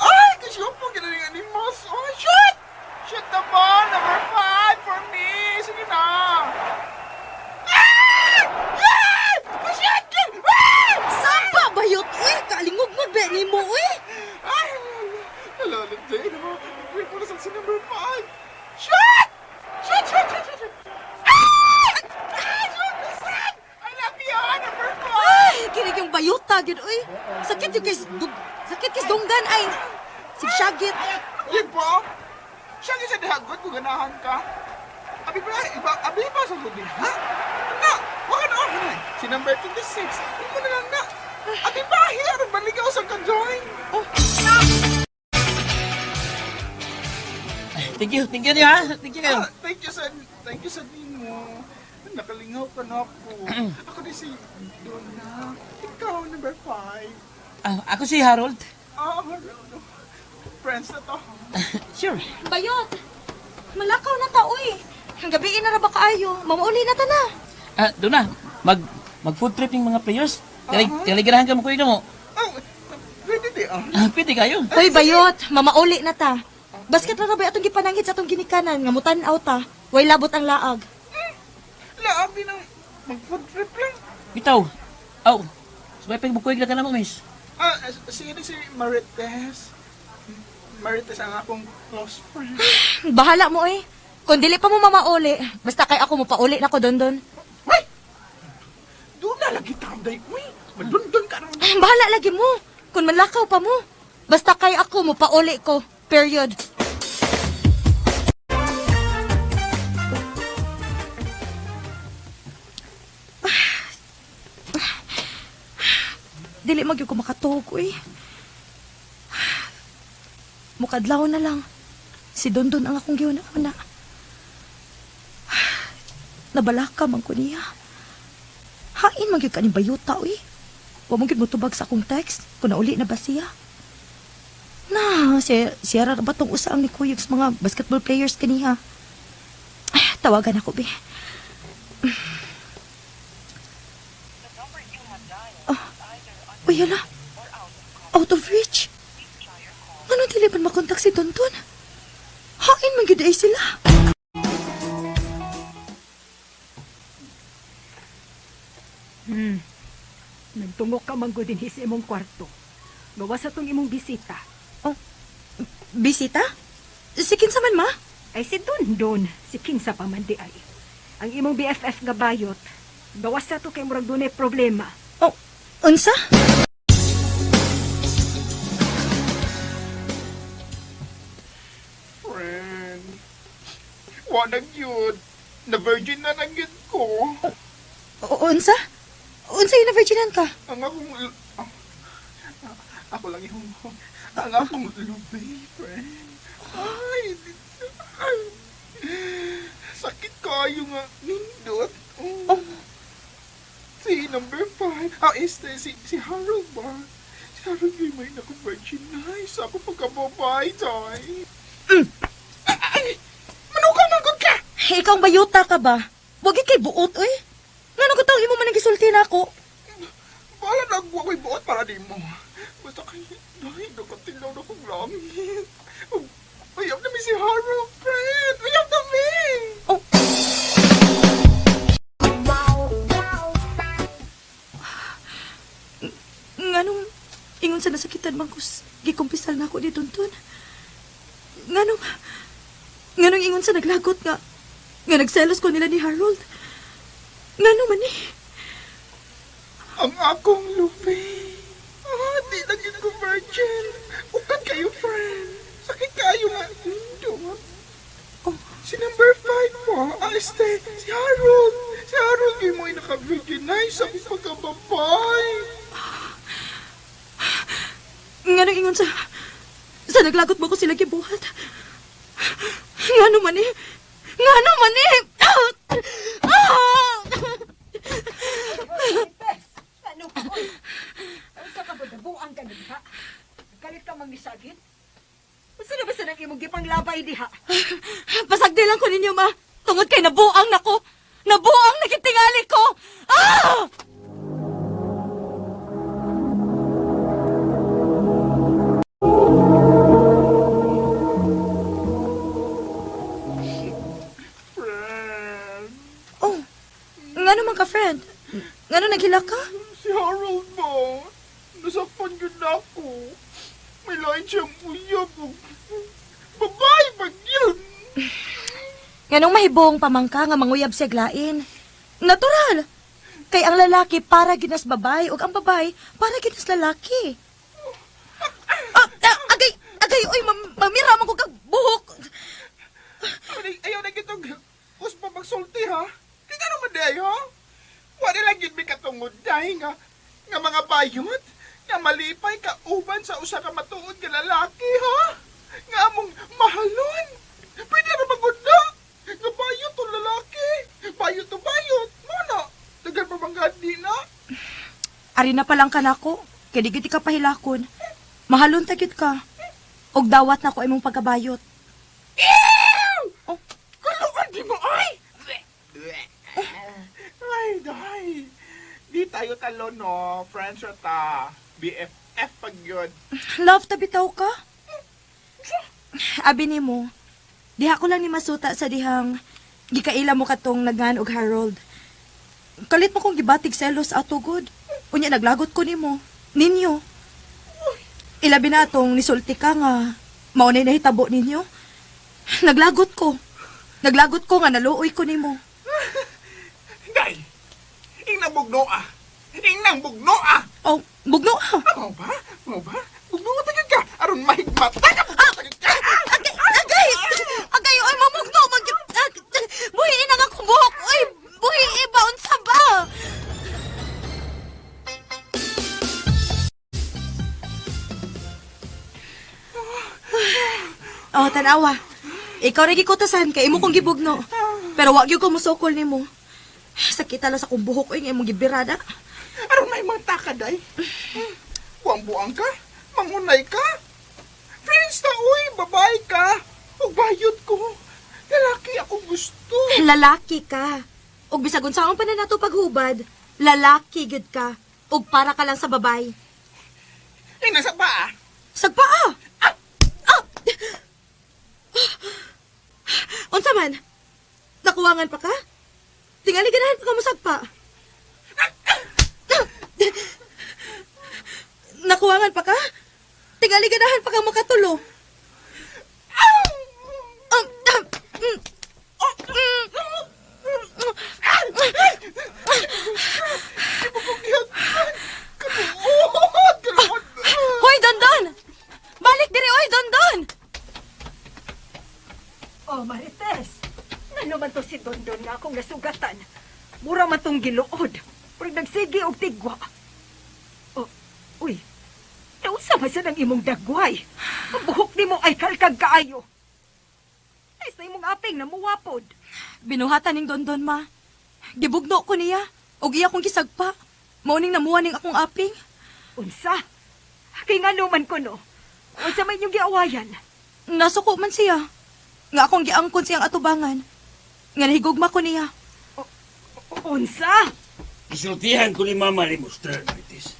Ay, kasi po, ginalingan ni Mas. Oh, shoot! Shoot the ball, number 5 for me. Sige na. Ah! Ah! Shoot! Ah! Sapa bayot, uy! Kalingog-ngog ba ni mo, uy! Ay, nalalag tayo naman. Wait mo na sa number 5. Shoot! Shoot, shoot, shoot, shoot, shoot. Ah! Ah! Shoot, listen! I love you, number 5. Ay, kinig yung bayota, gid, uy! Sakit yung sakit kis dunggan, ay! Sigsagit! Di ba? Siya nga sa dahagot kung ganahan ka. Abi ba sa lubi, ha? Na, waka na ako na. Si number 26, hindi mo na lang na. Abi ba, here, baligaw sa ka-join. Oh, Thank you niya, ha? Thank you kayo. thank you sa Nino. Nakalingaw ka na ako. Ako din si Donna. Ikaw, number 5. Ako si Harold. Friends na to. Sure. Bayot! Malakaw na ta, uy! Ang gabiin na ra ba kaayo? Mamauli na ta na! Doon na. Mag-food trip yung mga players. Taligirahan ka mo kuya mo. Oh, pwede di Pwede kayo. Uy, Bayot! Mamauli na ta! Basket na ra ba atong gipanangit sa atong ginikanan nga mutan-aw ta? Way labot ang laag. Laab din ang mag-food trip lang. Bitaw. Sabay pa yung bukuig na ka na mo, miss. Sige si Marites. Marites ang akong close friend. Bahala mo, eh. Kung dili pa mo mamauli, basta kay ako mo pauli na ko dondon. Uy! Doon na lagi tamday. Uy! Madundun ka naman. Bahala lagi mo. Kung malakaw pa mo. Basta kay ako mo pauli ko. Period. Dili magyud ko makatuog, uy. Mukadlaw na lang. Si Dondon ang akong giuna-una. Nabalaka man ko niya. Hain man gyud ka ni bayuta, uy. Wa mo gyud mo tubag sa akong text kung nauli na ba siya. Siya ra ba tong usaang ni Kuyog sa mga basketball players kaniha. Tawagan ako, be. Uy, hala. Out of reach. Ano dili man makontak si Tonton? Hain man gyud ay sila. Nagtungok ka manggod din sa imong kwarto. Gawas sa tong imong bisita. Bisita? Si kinsa man, ma? Ay si Dondon, si Kinsa Pamandi ay. Ang imong BFF nga bayot. Gawas sa to kay murag dunay problema. Unsa? Friend. Wanag yun. Na-virgin na lang yun ko. Unsa? Unsa yung na-virginan ka? Ang akong... Ako lang yung... Ang akong lubi, friend. Ay, sakit kayo nga. Nindot. Si number 5. Si Harold ba? Si Harold yung may naku-virgin na. Isa ako pagkababay, tay. Manukang magod ka! Ikaw ang bayuta ka ba? Wag kay buot, oy. Nga ko tawag imo man ang gisulti na ako. Bahala na ako ako'y buot para di mo. Basta kayo, dahil nakatilaw na kong langit. Uyab na mi si Harold, friend. Uyab na mi. Nganong ingon sa nasakitan man kus gikumpisal na ako ni Tonton. Nganong Nganong ingon sa naglagot nga nagselos ko nila ni Harold. Ngano man ni? Ang akong lupi. Di lang yun ko virgin. Ukan kayo, friend. Sakit kayo nga. Si number 5 po, si Harold. Si Harold yung mo'y naka-virginize sa pagkababay. Nganong ingon sa naglagot mo ko sila gibuhat. Ngano man ni? Ngano man ni? Ano ka, oy? Ang sa kabudabuang ka diha. Kalit ka mangisagit? Basta na basta nang imong gipanglabay diha. Pasagdi lang ko ninyo, ma. Tungod kay nabuang nako. Nabuang nakitingali ko. Ah! Oh, ngano man ka, friend? Ngano naghila ka? Si Harold mo. Nasakpan yun ako. May lain siyang uyab. Babay, pag yun. Nganong mahibong pamangka nga manguyab siya glain. Natural. Kay ang lalaki para ginas babay ug ang babay para ginas lalaki. Agay, oy, mamira man ko kag buhok. Ayaw na gitog. Uspa magsulti, ha? Di ka naman day, ha? Wala lang yun may katungod dahil nga mga bayot nga malipay ka uban sa usa ka matuod nga lalaki, ha? Nga among mahalon. Pwede na magod na. Nga bayot o lalaki. Bayot o bayot. Muna, dagan pa bang gandi na? Ari na palang ka nako. Kay di giti ka pahilakon. Mahalon tagit ka. Og dawat na ko imong pagkabayot. Oh, kaluan di mo, ay! Ay, dahay. Di tayo talo, no? Friends ra ta. BFF pag yun. Love ta bitaw ka? Abi nimo. Diha ko lang ni masuta sa dihang gikaila mo katong naghan og Harold. Kalit mo kong gibatig selos ato good. Unya naglagot ko nimo. Ninyo. Ilabi na atong nisulti ka nga maunay na hitabo ninyo. Naglagot ko. Naglagot ko nga naluoy ko nimo. Day! Inang bugnoa! Inang bugnoa! Oh, bugno ah. Mau ba? Mau ba? Bugnoa tagad ka! Aron mahigmat tagad ka! Agay, oy, mamugno. Buhiin ang akong buhok. Oy, buhiin ba? Unsa ba? Oh, tanawa. Ikaw rin gikutasan kay imo kong gibugno. Pero wag yung ko musukol nimo. Sakit lang sa kong buhok oy, nga imong gibirada. Aron may mata ka, day! Buang-buang ka? Mangunay ka? Friends na, uy! Babae ka! O bayot ko! Lalaki akong gusto! Lalaki ka. Og bisag unsaon pa na nato paghubad, lalaki gid ka. Og para ka lang sa babay. Nasa ba? Sagpaa! Ah! Unsa man? Nakuwangan pa ka? Tingali ganahan pa ka mo sagpa. Nakuwangan pa ka? Tingali ganahan pa ka makatulo. Hoy, Dondon! Balik diri, oy, Dondon! Oh, Marites. Ano man to si Dondon nga akong nasugatan? Mura man tong giluod. Pero nagsigi og tigwa. Oh, uy. Nausa man sa nang imong dagway. Ang buhok nimo ay kalkag kaayo. Ay, sa imong aping na muwapod. Binuhatan ning Dondon, ma. Gibugno ko niya. Og iya kong gisagpa. Mauning namuha ning akong aping. Unsa? Kay nga luman ko, no? Unsa man yung giawayan? Nasuko man siya. Nga akong giangkon siyang atubangan. Nga nahigugma ko niya. Unsa? Isultihan ko ni Mama ni Muster, Marites.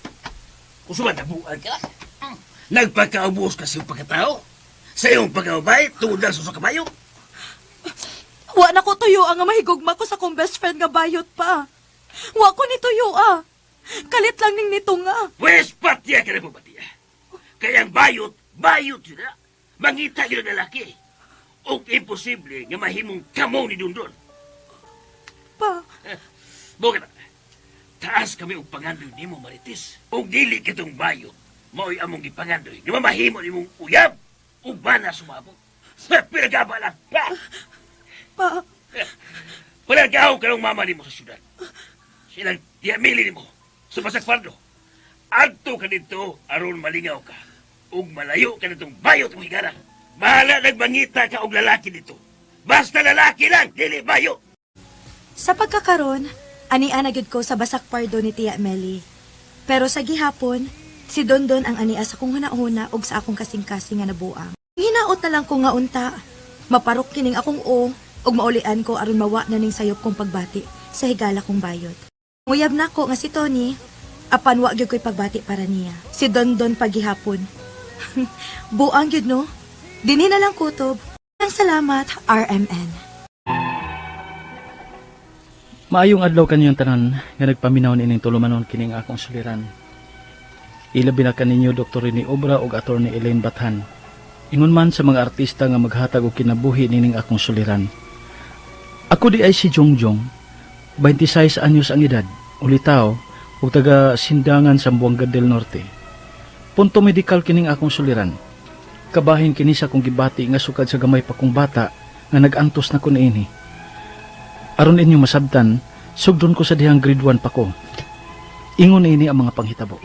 Kung sumadabuan ka, nagpagkaubos ka sa iyong pagkatao. Sa iyong pagkabay, tungod lang sa kabayo. Wa na ko tuyo ang mahigugma ko sa kong best friend nga bayot pa. Wa ko ni tuyo ah. Kalit lang ning nito nga. Pwes, patiya ka na po, patiya. Kaya ang bayot yun na. Mangita yun ang lalaki. O imposible nga mahimong kamo ni Dondon. Pa, Bukan na. Taas kami og pangandoy nimo Marites. O dili kitong bayot. Mao'y among gipangandoy. Nga mamahimo nimong uyab. O bana sumabot. Sa pinagaba lang. pa, Palagaw ka ng mama nimo sa syudad. Silang diamili nimo. Sa Pasakpardo. Adto ka dito aron malingaw ka. Ug malayo ka nitong bayot mong higara. Bahala nagbangita ka og lalaki dito. Basta lalaki lang, dili bayo. Sa pagkakaroon, ania na gyud ko sa Basakpardo ni Tia Meli. Pero sa gihapon, si Dondon ang ania sa kong hunahuna ug sa akong kasing-kasing nga nabuang. Hinaot na lang ko nga unta. Maparok kining akong ug maulian ko aron mawa na ning sayop kong pagbati sa higala kong bayot. Nguyab na ko nga si Tony, apan wa gyud ko'y pagbati para niya. Si Dondon pagihapon. Buang gyud no? Dinhi na lang kutob. Ang salamat, RMN. Maayong adlaw kanyang tanan nga nagpaminaw ining tulumanon kining akong suliran. Ilabi na kaninyo Dr. Rene Obra ug Attorney Elaine Bathan. Ingon man sa mga artista nga maghatag og kinabuhi nining akong suliran. Ako di ay si Jongjong, 26 anyos ang edad, ulitaw ug taga Sindangan sa Buanga del Norte. Punto medikal kining akong suliran. Kabahin kini sa kong gibati nga sukad sa gamay pa kong bata nga nagantos na ko niini. Aron inyo masabtan, sugdon ko sa dihang grade 1 pa ko. Ingon ini ang mga panghitabo.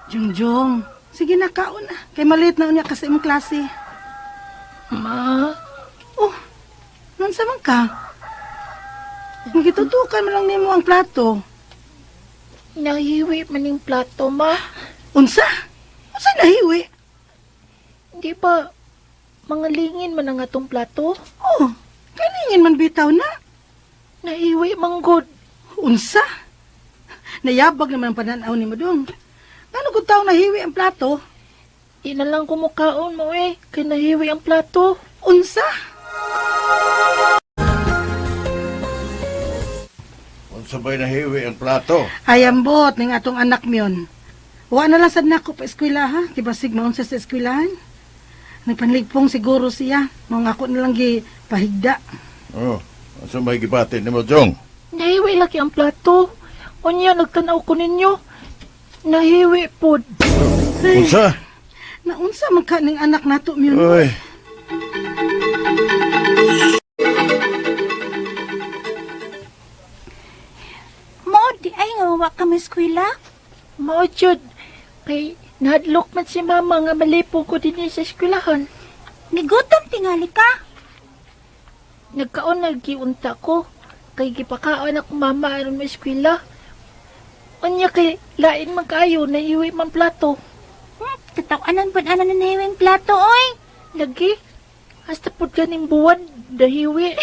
Jongjong, sige na kaon na. Kay maliit na unya ka sa imong klase. Ma, Oh, nansa man ka? Magitutukan mo lang nimo ang plato. nahiwi man yung plato, ma. Unsa? Unsa nahiwi? Di ba, mga lingin man ang atong plato? Oh, kaningin man bitaw na. Nahiwi manggod. Unsa? Nayabag naman ang pananaw ni mo dong. Ano kung tao nahiwi ang plato? Di na lang kumukaon mo kay nahiwi ang plato. Unsa? Unsa ba'y nahiwi ang plato? Ayambot ng atong anak miyon. Wa na lang sad nako pa eskwela ha. Kibasig maunsa sa eskwelahan. Nagpanligpong siguro siya. Mga ako na lang pahigda. Oh, unsa ba'y gibati nimo, Jong? Nahiwi laki ang plato. Unya, nagtanaw ko ninyo. Nahiwi pod. Unsa? Naunsa man ka ning anak nato miyon. Oy, Mo, di ay nga wawa ka may eskwela? Mo, Jud. Kay nahadlok man si mama nga malipong ko din sa eskwelahan. Nigutom tingali ka? Nagkaon nagkiunta ko. Kay gipakaon ako mama aron may eskwela. Anya kay lain man kaayo na iwi man plato. Katawanan po na nahiwing plato, oy. Lagi. Hasta po ganing buwan, dahiwi.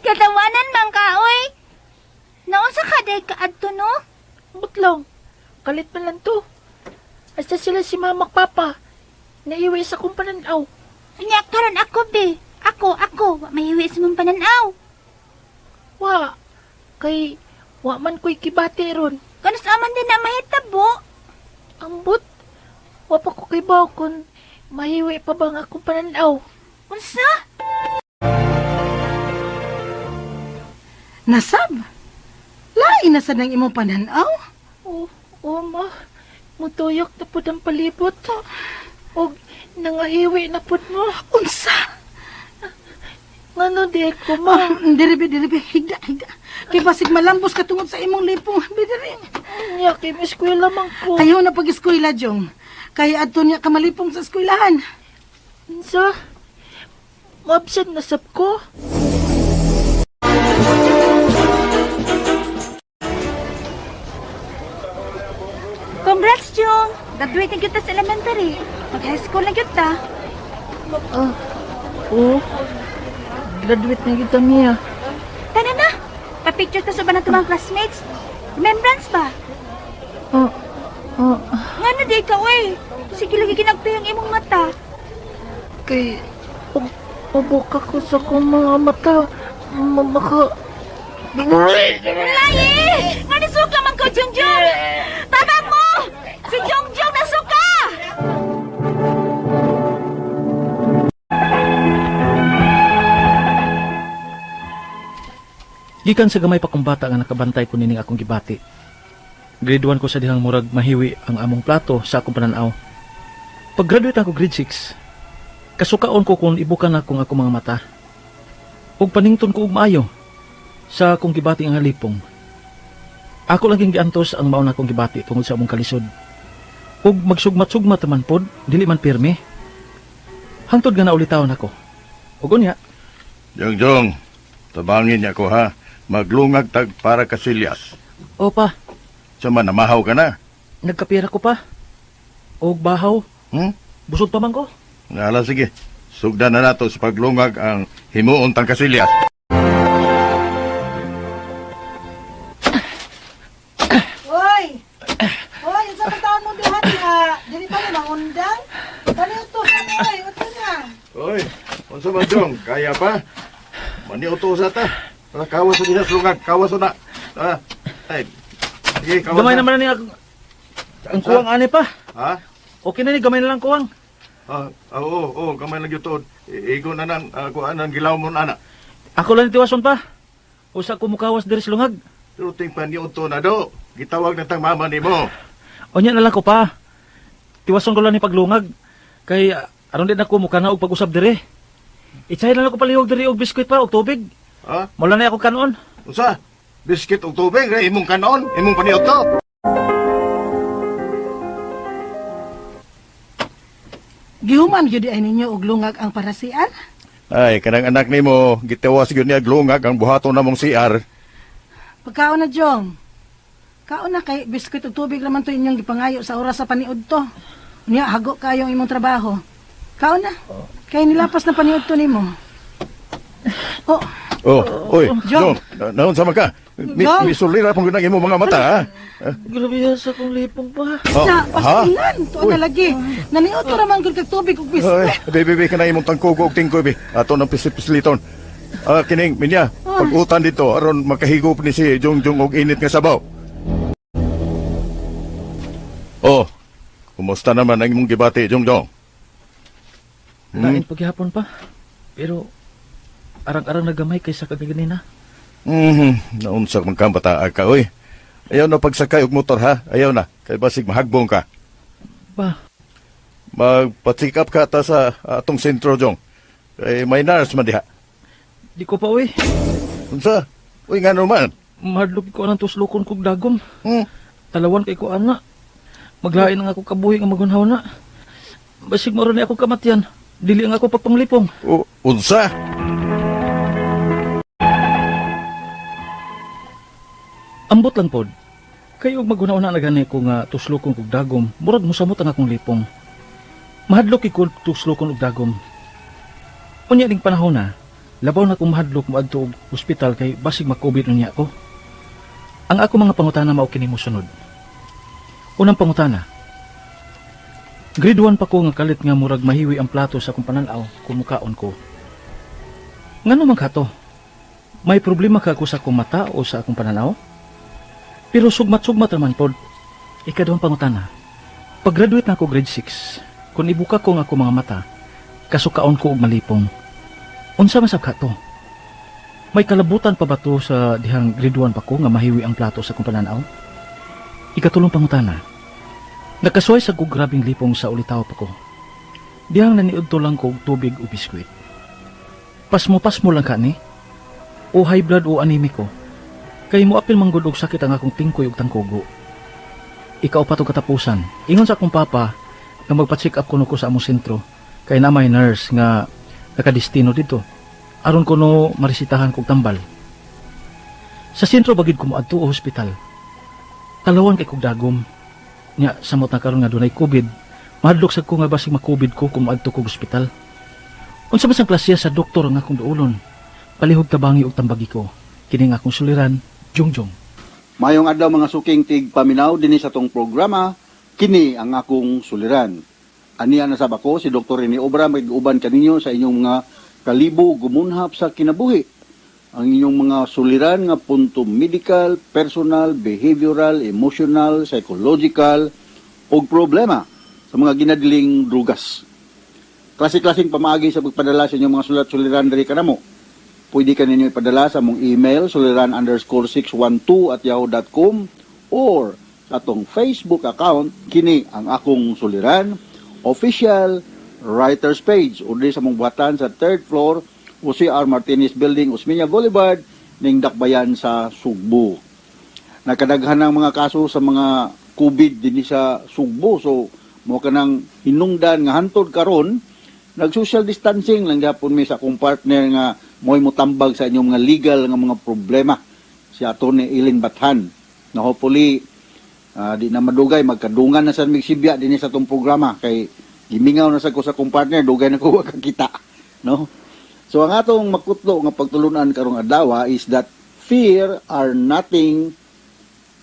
Katawanan man ka, oy. Naunsa ka day ka adto, no? Butlong. Kalit man lang to. Hasta sila si mama papa. Naiwi sa kong pananaw. Anya, karon ako, be. Ako. Wa maiwi sa mong pananaw. Wa. Kay, wa man ko'y kibati ron. Kanus aman din na mahitabo. Ambot. Wa pa ko kay baw kung mahiwi pa bang akong pananaw. Unsa? Nasab? Lain na sad ang imong pananaw? Oo, ma. Mutuyok na po ang palibot. O nangahiwi na po mo. Unsa? Ngano di ko, ma? Diribi. Higda. Kay basig malambos ka tungod sa imong lipong. Bidiri. Nya, kay may eskwela man ko. Ayaw na pag-eskwela, Jong. Kaya adto niya kamalipong sa eskwelahan. Unsa? Mabsent na sab ko. Congrats, Jung! Graduate na kita sa elementary. Mag-high school na kita. Oo. Graduate na kita, Mia. Tana na! Pa-picture ta sa ba na mga classmates? Remembrance ba? Nga na di ka, wey. Sige lagi kinagpihang imong mata. Kay, pabuka ko sa kong mga mata. Maka... Layi! Nga nasuka man ko, Jongjong! Tama mo! Si Jongjong nasuka! Gikan sa gamay pa kong bata nga nakabantay ko nining akong gibati. Grade 1 ko sa dihang murag mahiwi ang among plato sa akong pananaw. Pag-graduate ako grade 6, kasukaon ko kung ibukan akong akong mga mata. Ug panington ko og maayo sa akong gibati nga lipong. Ako lang giantos ang mauna akong gibati tungod sa among kalisod. Ug magsugmat-sugmat man pod, dili man pirme. Hangtod nga naulitawon ako. Ug unya, Jong, tabangin niya ko ha. Maglungag tag para kasilyas. o pa, Sama namahaw ka na. nagkapira ko pa. Og bahaw, busog pa man ko. Nala, sige. Sugdan na nato sa paglungag ang himuon tang kasilyas. Hoy! Hoy, yung sa taon mo duhat nga. Dili pa mo mangundang. Ito na. Oy, unsa man Jong? Kaya pa? Maniuto sa ta. Kawas sa dinas lungag. Kawas na. Ay, sige, kawas Gamay na. naman na niya ang kuwang ani pa. Ha? Okay na ni, gamay na lang kuwang. Oo, kamay lang yun. Igo na nang, kuanan, gilaw mo na na. Ako lang tiwason pa. Usa ko mukawas diri sa lungag. Pero tingpan niyo ito na do. Gitawag na tang mama ni mo. Onya na lang ko pa. Tiwason ko lang ni paglungag. Kay aron din ako mukha na og pag-usab diri. Itsay na lang ko palihog diri og biskwit pa og tubig. Ha? Mula na ako kanon. Usa? Biskit o tubig, imong kanon, imong paniuto. Gihuman gyud ay ninyo og lungag ang parasian? Ay, kanang anak ni mo, gitawas yun niya glungag ang buhaton na mong CR. Pagkaon na, Jong. Kaon na kay biskwit ug tubig naman to inyong gipangayo sa oras sa paniud to. Unya hago kayong imong trabaho. Kaon na. Kay nilapas na paniud to nimo. Oy, Jong. Jong, naon sama ka? Jong. Misulira pong ginang imong mga mata, ha? Grabe sa kong lipong pa. Na, ha? pasingan. Tuon na lagi. Naniud to raman gyud kag tubig ug Ay, biskwit. baby, ka na imong tangkugo og tingkoy, be. Ato ng pislit-pisliton. Kining, minya, pag-utan dito, aron makahigop ni si Jong og init nga sabaw. Kumusta naman ang imong gibati, Jong? Lain paghihapon pa. Pero arang-arang nagamay kaysa kagaganina. Naunsak man kang bata ka, oy. Ayaw na pagsakay og motor, ha? Ayaw na. Kay basig mahagbong ka. Ba, Magpa-check up ka ta sa atong sentro, Jong. Kay may nurse man diha. di ko pa uwi. Unsa? Uy, nga naman. Mahadlok ko anang tuslukon kog dagom. Hmm? Talawan kay ko ana. Maglain ang ako kabuhi nga magunhaw na. Basig mo rin ako kamatyan. Dili ang ako pagpanglipong. Unsa? Ambot lang pod. Kayo magunaw na nagani ko nga tuslukon kog dagom. Murag musamot ang akong lipong. Mahadlok ko tuslukon og dagom. Unya ning panahon na, labaw na kong mahadlok mo adto og ospital kay basig ma-COVID unya ko. Ang ako mga pangutana mao kini mosunod. Unang pangutana. Grade 1 pa ko nga kalit nga murag mahiwi ang plato sa akong pananaw kung mukaon ko. Ngano man kato? May problema ka ako sa akong mata o sa akong pananaw? Pero sugmat-sugmat naman pod. Ikaduhang pangutana. Pag-graduate na ako grade 6, kung ibuka ko nga ako mga mata, kasukaon ko og malipong. Unsa man sab kato? May kalabutan pa ba to sa dihang grade 1 pa ko nga mahiwi ang plato sa akong pananaw? Ikatulong pangutana. Nakasuway sa kong grabing lipong sa ulitaw pa ko. Dihang naniud to lang ko og tubig o biskwit. Pasmo lang ka ni? O high blood o anemic ko? Kay mo apil manggod og sakit ang akong tingkoy ug tangkugo. Ikaw pa to katapusan. Ingon sa akong papa nga magpa-check up kuno ko sa among sentro. Kay na may nurse nga nakadestino dito. Aron kuno marisitahan kog tambal. Sa sentro bagid ko moadto o hospital. Talawan kay kog dagom. Nya samot na karon nga dunay COVID. Mahadlok sad ko nga basig ma-COVID ko kung moadto kog ospital. Unsa man sang klasya sa doktor nga akong duolon. Palihog tabangi og tambagi ko. Kini nga akong suliran, Jongjong. Mayong adlaw mga suking tig paminaw dinhi sa tong programa, kini ang akong suliran. Aniya na sab ako si Dr. Rene Obra mag-uban kaninyo sa inyong mga kalibo gumunhap sa kinabuhi. Ang inyong mga suliran nga punto medical, personal, behavioral, emotional, psychological o problema sa mga ginadiling drugas. Klase-klaseng pamaagi sa pagpadala sa inyong mga sulat-suliran diri kanamo. pwede ka ninyo ipadala sa mong email, suliran_612@yahoo.com, or sa atong Facebook account, kini ang akong suliran, official writers page, o di sa mong buhatan sa 3rd floor, Jose R. Martinez Building, Osmeña Boulevard, ning Dakbayan sa Sugbo. Nakadaghan ng mga kaso sa mga COVID din sa Sugbo, so mo ka nang hinungdan nga hantod karon, nag-social distancing lang gyapon mi sa akong partner nga mo'y mutambag sa inyong mga legal nga mga problema, si Atty. Eileen Bathan, na hopefully di na madugay magkadungan na sa migsibya din sa itong programa, kay gimingaw na sa ko sa akong partner, dugay na ko kakita, no? So ang atong makutlo nga pagtulunan karong adlaw is that fear are nothing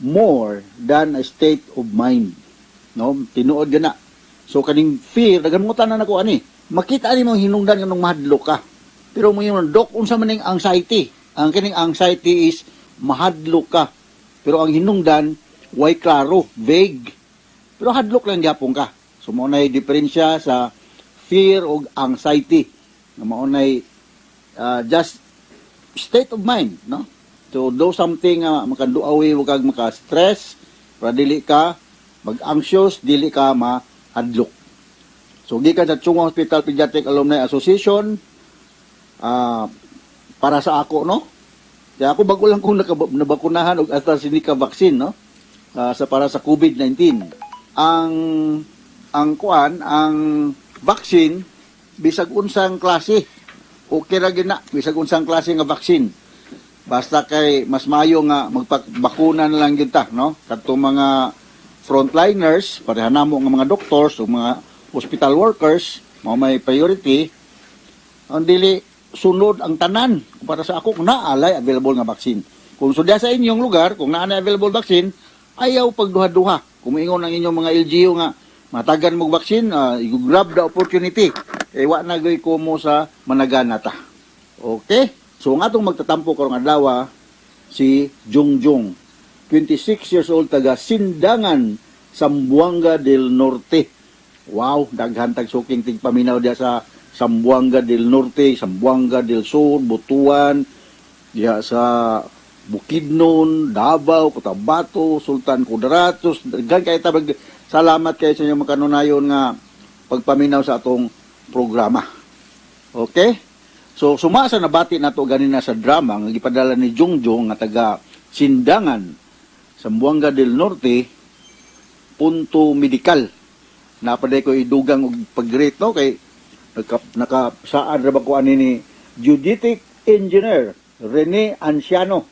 more than a state of mind, no? Tinuod gana. So kaning fear, daganmutan na nako ani, makita ni mo hinungdan kanong mahadlok ka. Pero mo yung dok, unsa man ning anxiety. Ang kining anxiety is mahadlok ka. Pero ang hinungdan, way klaro, vague. Pero hadlok lang gyapon ka. So mao nay diferensya sa fear o anxiety. Mao nay just state of mind, no? So do something makaduawi ug kag maka-stress, para dili ka mag-anxious, dili ka mahadlok. So gikan sa Chungwa Hospital Pediatric Alumni Association, para sa ako, no? Kaya ako bago lang kung nabakunahan og AstraZeneca vaccine, no? Para sa COVID-19. Ang vaccine bisag unsang klase, okay ra gina bisag unsang klase nga vaccine. Basta kay mas maayo nga magpabakuna na lang gyud ta, no? Kadto mga frontliners, pareha namo nga mga doctors o mga hospital workers, mao may priority. Ang dili sunod ang tanan para sa ako kung naalay available nga vaccine. Kung sudya sa inyong lugar, kung naanay available vaccine, ayaw pagduha-duha. Kung ingon ang inyong mga LGU nga matagan mong vaccine, grab the opportunity. Wa na gay ko mo sa managana ta. Okay? So nga itong magtatampo karong adlaw si Jungjong, 26 years old, taga Sindangan, Zamboanga del Norte. Wow, daghan tag suking tigpaminaw dia sa Zamboanga del Norte, Zamboanga del Sur, Butuan, diya sa Bukidnon, Davao, Cotabato, Sultan Kudarat. Gan kay tabag salamat kay sa inyong makanunayon nga pagpaminaw sa atong programa. Okay? So sumasa nabati nato ganina sa drama nga gipadala ni Jungjong nga taga Sindangan, Zamboanga del Norte, punto medikal. Napaday ko idugang og pag-rate, no? Kay nakasaan ra ba ko ani ni Geodetic Engineer Rene Anciano.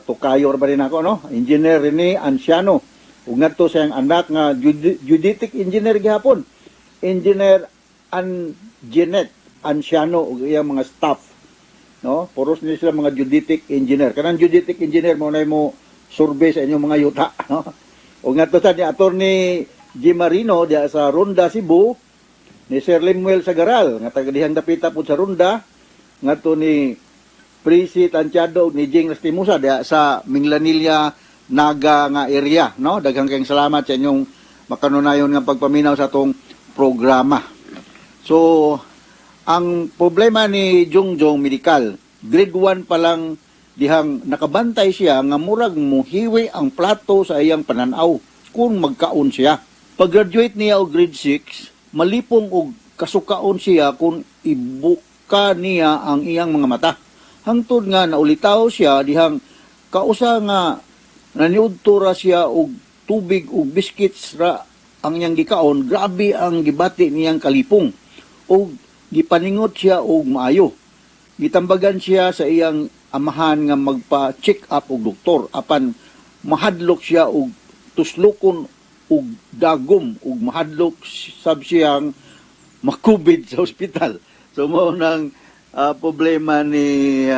Tukayo ra ba rin ako, no? Engineer Rene Anciano. Ug ngadto sa iyang anak nga Geodetic Engineer gihapon. Engineer Janet Anciano ug iyang mga staff, no? Puros ni sila mga Geodetic Engineer. Kanang Geodetic Engineer mo na mo survey sa inyong mga yuta, no? Ug ngadto sa ni Attorney G. Marino diya sa Ronda, Cebu, ni Sir Lemuel Sagaral, nga taga-dihang dapita po sa Ronda, nga to ni Prisi Tantiado, ni Jing Lastimosa, diya sa Minglanilla, Naga nga area, no? Daghang kayong salamat sa inyong makanunayon nga pagpaminaw sa atong programa. So, ang problema ni Jungjong medical, grade 1 pa lang dihang nakabantay siya nga murag muhiwi ang plato sa iyang pananaw kung magkaon siya. Pag-graduate niya og grade 6, malipong og kasukaon siya kung ibuka niya ang iyang mga mata. Hangtod nga naulitaw siya dihang kausa nga naniudto ra siya og tubig og biscuits ra ang iyang gikaon, grabe ang gibati niyang kalipong. Og gipaningot siya og maayo. Gitambagan siya sa iyang amahan nga magpa-check up og doktor apan mahadlok siya og tuslokon og dagom ug mahadlok sab siyang makubid sa ospital. So mo nang problema ni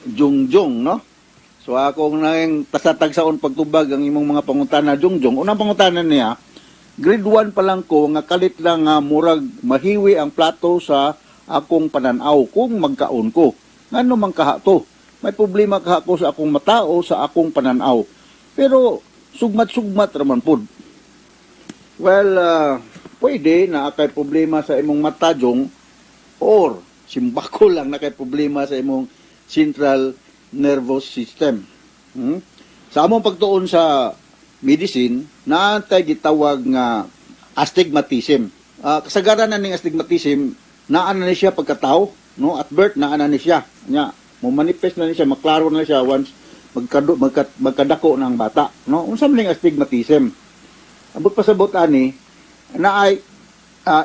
Jungjong, no? So ako nang tasatagsaon pagtubag ang imong mga pangutana Jungjong. Unang pangutana niya, grade 1 pa lang ko nga kalit lang nga murag mahiwi ang plato sa akong pananaw kung magkaon ko. Ngano man kaha to? May problema kaha ko sa akong matao sa akong pananaw. Pero sugmat-sugmat raman pod. Well, pwede na akay problema sa imong mata, Jong, or simbako lang na kay problema sa imong central nervous system. Sa among pagtuon sa medicine, naantay gitawag nga astigmatism. Kasagaran na ning astigmatism, naa na ni siya pagkatao, no? At birth, naa na ni siya. Nya, mo manifest na ni siya, maklaro na siya once magkadako ng bata, no? Unsa man ning astigmatism? Abot pasabot ani na ay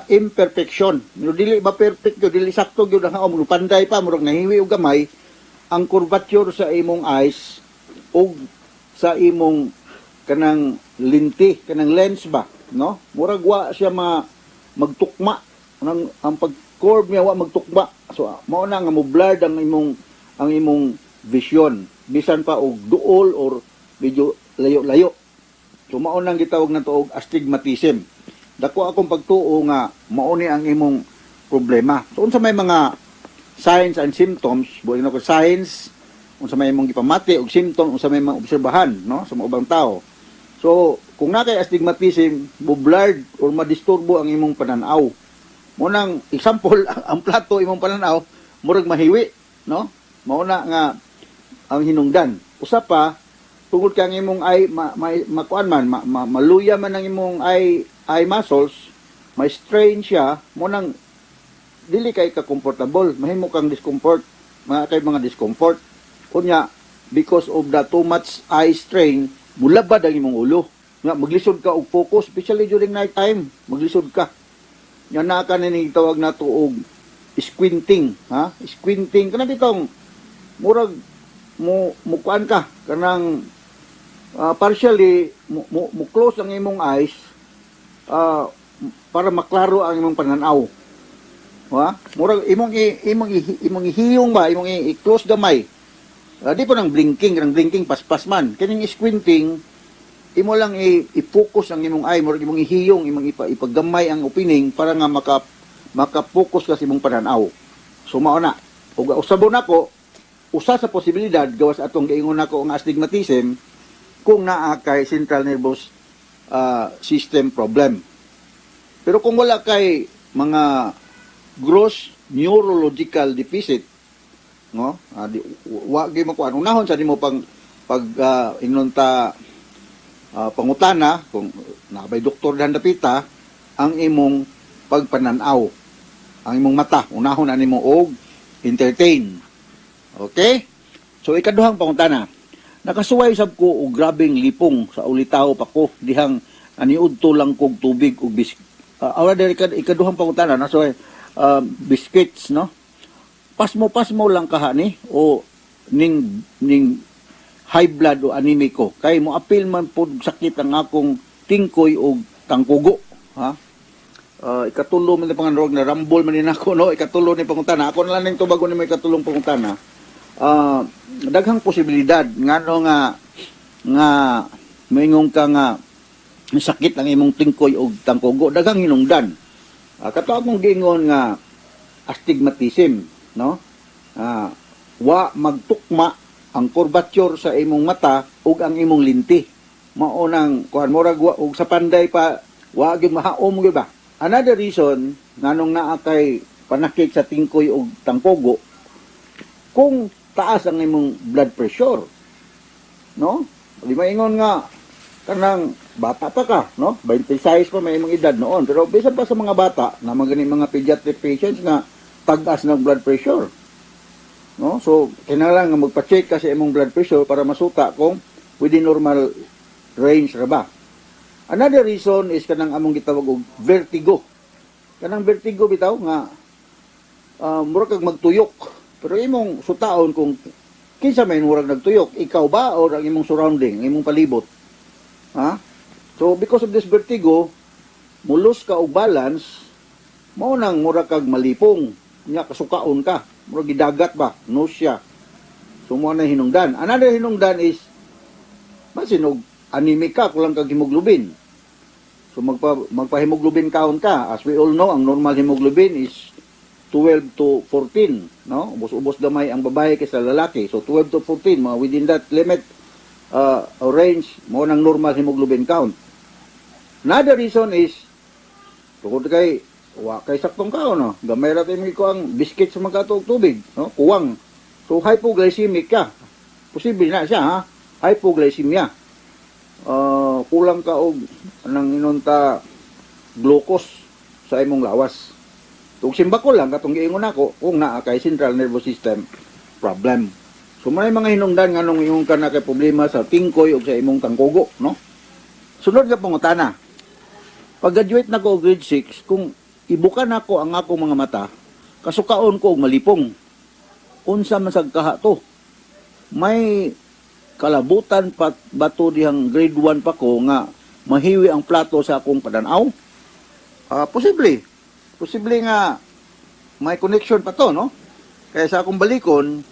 imperfection. No, dili ba perfect gyud, dili sakto gyud ang mo panday pa murag nahiwi og gamay ang curvature sa imong eyes o sa imong kanang linti, kanang lens ba, no? Murag wa siya magtukma ang pag-curve niya wa magtukma. So mao na nga mo blurred ang imong vision bisan pa og duol or medyo layo-layo. So mao nang gitawag na to og astigmatism. Dako akong pagtuo nga mao ni ang imong problema. So unsa may mga signs and symptoms, buhay na ko signs, unsa may imong gipamati og symptom, unsa may mga obserbahan, no, sa mga ubang tao. So kung na kay astigmatism, blurred or madisturbo ang imong pananaw. Mo nang example, ang plato imong pananaw murag mahiwi, no? Mao na nga ang hinungdan. Usa pa tungod kang imong eye makuan man maluya man ang imong eye muscles, may strain siya, mo nang dili kay ka comfortable, mahimo kang discomfort, mga discomfort. Unya because of the too much eye strain, mulabad ang imong ulo. Nga maglisod ka og focus, especially during night time, maglisod ka. Yan na ka ning tawag nato og squinting, ha? Squinting kana bitong murag mo kuan ka kanang partially mo close ang imong eyes para maklaro ang imong pananaw. Ha? Murag imong ihiyong ba, imong i-close gamay. Di po nang blinking paspas man. Kining squinting, imo lang i-focus ang imong eye, murag imong ihiyong, imong ipagamay ang opening para nga maka-focus ka sa imong pananaw. So mao na. Ug usabon nako, usa sa posibilidad gawas atong giingon nako ang astigmatism kung naa kay central nervous system problem. Pero kung wala kay mga gross neurological deficit, no? Wa gyud makuan. Unahon sa nimo pag inunta pangutana kung nabay doktor dandapita ang imong pagpananaw, ang imong mata. Unahon ani mo og entertain. Okay? So ikaduhang pangutana. Nakasuway sab ko og grabeng lipong sa ulitaw pa ko dihang aniudto lang kog tubig ug awala diri ikaduhang pangutana na so biscuits, no? Pasmo lang kaha ni o ning high blood o anemiko kay mo apil man pud sakit ang akong tingkoy o tangkugo, ha? Ikatulo man ang panganrog na rambol man nako, no? Ikatulo ni pangutana ako na lang ning tubagon ni may katulong pangutana. Daghang posibilidad ngano nga maingong ka nga sakit ang imong tingkoy o tangkugo, daghang hinungdan. Kato akong giingon nga astigmatism, no? Wa magtukma ang curvature sa imong mata ug ang imong linti. Mao nang kuan murag ug sa panday pa wa gyud mahaom gyud ba. Another reason nganong naa kay panakit sa tingkoy ug tangkugo kung taas ang imong blood pressure, no? Di maingon nga kanang bata pa ka, no? 26 pa may imong edad noon. Pero bisan pa sa mga bata na mga pediatric patients nga tag-as ng blood pressure, no? So kinahanglan nga magpa-check ka sa imong blood pressure para masuta kung within normal range ra ba. Another reason is kanang among gitawag og vertigo. Kanang vertigo bitaw nga murag kag magtuyok. Pero imong sutaon kung kinsa may murag nagtuyok, ikaw ba o ang imong surrounding, ang imong palibot. Ha? So because of this vertigo, mulos ka og balance, mao nang murag kag malipong, nya kasukaon ka, murag gidagat ba, nausea. So mo na hinungdan. Another hinungdan is masinog anemic ka kulang kag hemoglobin. So magpa-hemoglobin count ka. As we all know, ang normal hemoglobin is 12 to 14, no? Ubos-ubos gamay ang babae kaysa lalaki. So 12 to 14, mga within that limit range, mo nang normal hemoglobin count. Another reason is tungod kay Wa kay saktong kao no. Gamay ra mi ko ang biscuit sa magkatuog tubig, no? Kuwang. So hypoglycemic ka. Posible na siya ha. Hypoglycemia. Kulang ka og anang inunta glucose sa imong lawas. Tug simba ko lang katong giingon ako kung naa kay central nervous system problem. So may mga hinungdan nganong imong kana kay problema sa tingkoy ug sa imong tangkugo, no? Sunod nga pangutana. Pag-graduate na ko grade 6, kung ibukan ako ang akong mga mata, kasukaon ko og malipong. Unsa man sad kaha to? May kalabutan pat bato dihang grade 1 pa ko nga mahiwi ang plato sa akong padanaw. Posible. Posible nga may connection pa to, no? Kaya sa akong balikon,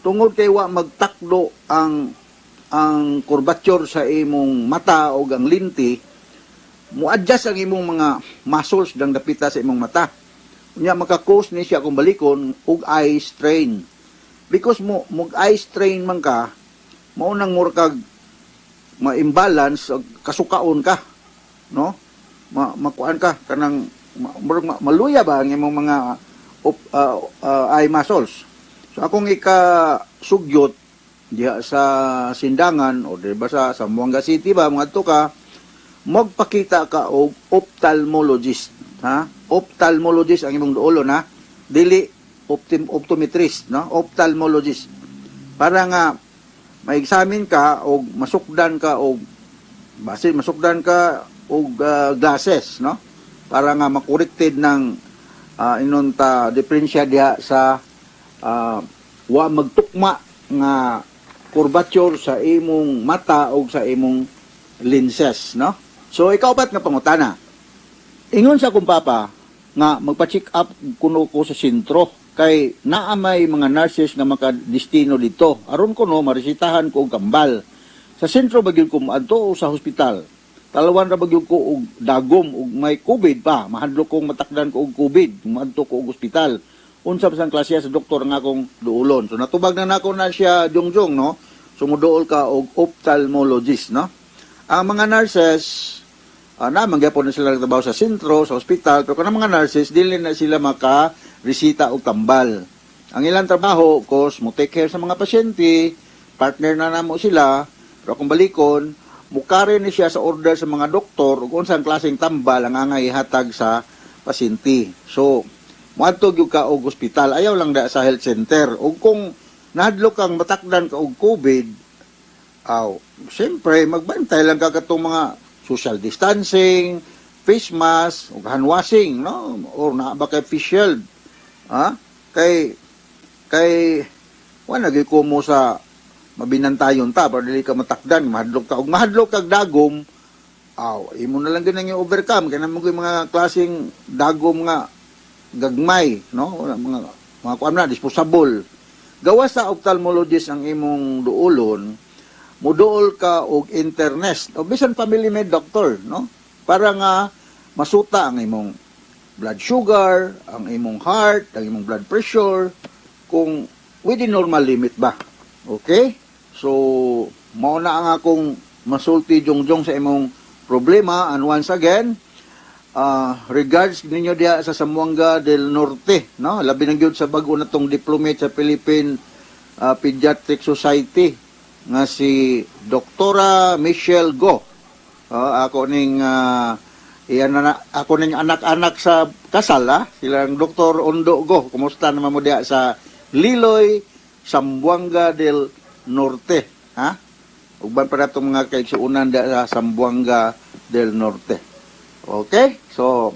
tungod kay wa magtakdo ang curvature sa imong mata o ang linti, mo-adjust ang imong mga muscles dang dapita sa imong mata. Unya maka-cause ni siya kung balikon og eye strain. Because mo eye strain man ka, mao nang more kag ma-imbalance o kasukaon ka, no? Makuan ka kanang maluya ba ang imong mga eye muscles. So akong ika-sugyot diha sa Sindangan o diba sa Zamboanga City ba mga to ka, magpakita ka og ophthalmologist, ha? Ophthalmologist ang imong duolon, ha? Dili optometrist, no? Ophthalmologist. Para nga ma-examine ka og masukdan ka og masukdan ka og glasses, no? Para nga makorrekted ng inunta diferensya diha sa wa magtukma nga curvature sa imong mata o sa imong lenses, no? So ikaw pat nga pangutana. Ingon sa akong papa nga magpa-check up kuno ko sa sentro kay naa may mga nurses nga makadestino dito. Aron ko no maresitahan ko og kambal. Sa sentro bagyod ko moadto o sa hospital. Talawan ra bagyod ko og dagom og may COVID pa. Mahadlok kong matakdan ko og COVID, moadto ko og hospital. Unsa pa sang klase sa doktor nga akong duolon. So natubag na nako na siya jongjong, no? So muduol ka og ophthalmologist, no? Ang mga nurses naman gyapon na sila nagtrabaho sa sentro, sa hospital, pero kanang mga nurses dili na sila maka-resita og tambal. Ang ilang trabaho, of course, mo take care sa mga pasyente, partner na namo sila, pero kung balikon, mukare ni siya sa order sa mga doktor ug unsang klaseng tambal ang angay ihatag sa pasyente. So moadto gyud ka og ospital, ayaw lang da sa health center. Ug kung nahadlok kang matakdan ka og COVID, siyempre magbantay lang ka katong mga social distancing, face mask, ug hand washing, no? Or na ba kay face shield. Ha? Kay wala gyud ko mo sa mabinantayon ta para dili ka matakdan, mahadlok ka og mahadlok kag dagom. Imo na lang gyud yung overcome kay namo mga klaseng dagom nga gagmay, no? Mga kuan na disposable. Gawas sa ophthalmologist ang imong duolon, muduol ka og internist o bisan family med doctor, no? Para nga masuta ang imong blood sugar, ang imong heart, ang imong blood pressure kung within normal limit ba. Okay? So mao na ang akong masulti jongjong sa imong problema, and once again regards ninyo diha sa Zamboanga del Norte, no? Labi na gyud sa bag-o natong diplomate sa Philippine Pediatric Society nga si Doktora Michelle Go. Ako ning ako ning anak-anak sa kasal, ha? Silang Dr. Ondo Go. Kumusta naman mo diha sa Liloy, Zamboanga del Norte, ha? Ugban pa natong mga kaigsuunan diha sa Zamboanga del Norte. Okay? So,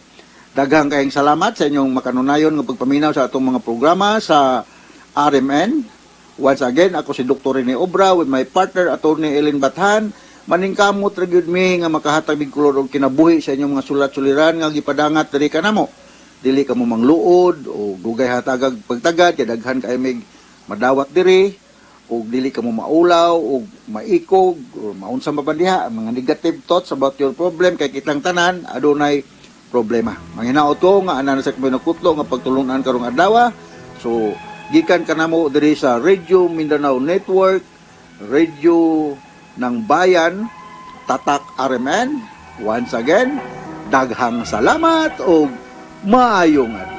daghang kayong salamat sa inyong makanunayon ng pagpaminaw sa atong mga programa sa RMN. Once again, ako si Dr. Rene Obra with my partner, Atty. Ellen Bathan. Maningkamot ra gyud mi nga makahatag mig kulor og kinabuhi sa inyong mga sulat-suliran nga gipadangat diri kanamo. Dili ka mo mangluod o dugay hatagag pagtagad kay daghan kay mig madawat diri o dili ka mo maulaw o maikog o maunsa ba diha ang mga negative thoughts about your problem kay kitang tanan adunay problema. Manghinaot ko nga ana sa kinakutlo nga pagtulunan karong adlaw. So gikan kanamo diri sa Radio Mindanao Network, Radio ng Bayan, Tatak RMN. Once again, daghang salamat o Maayong adlaw.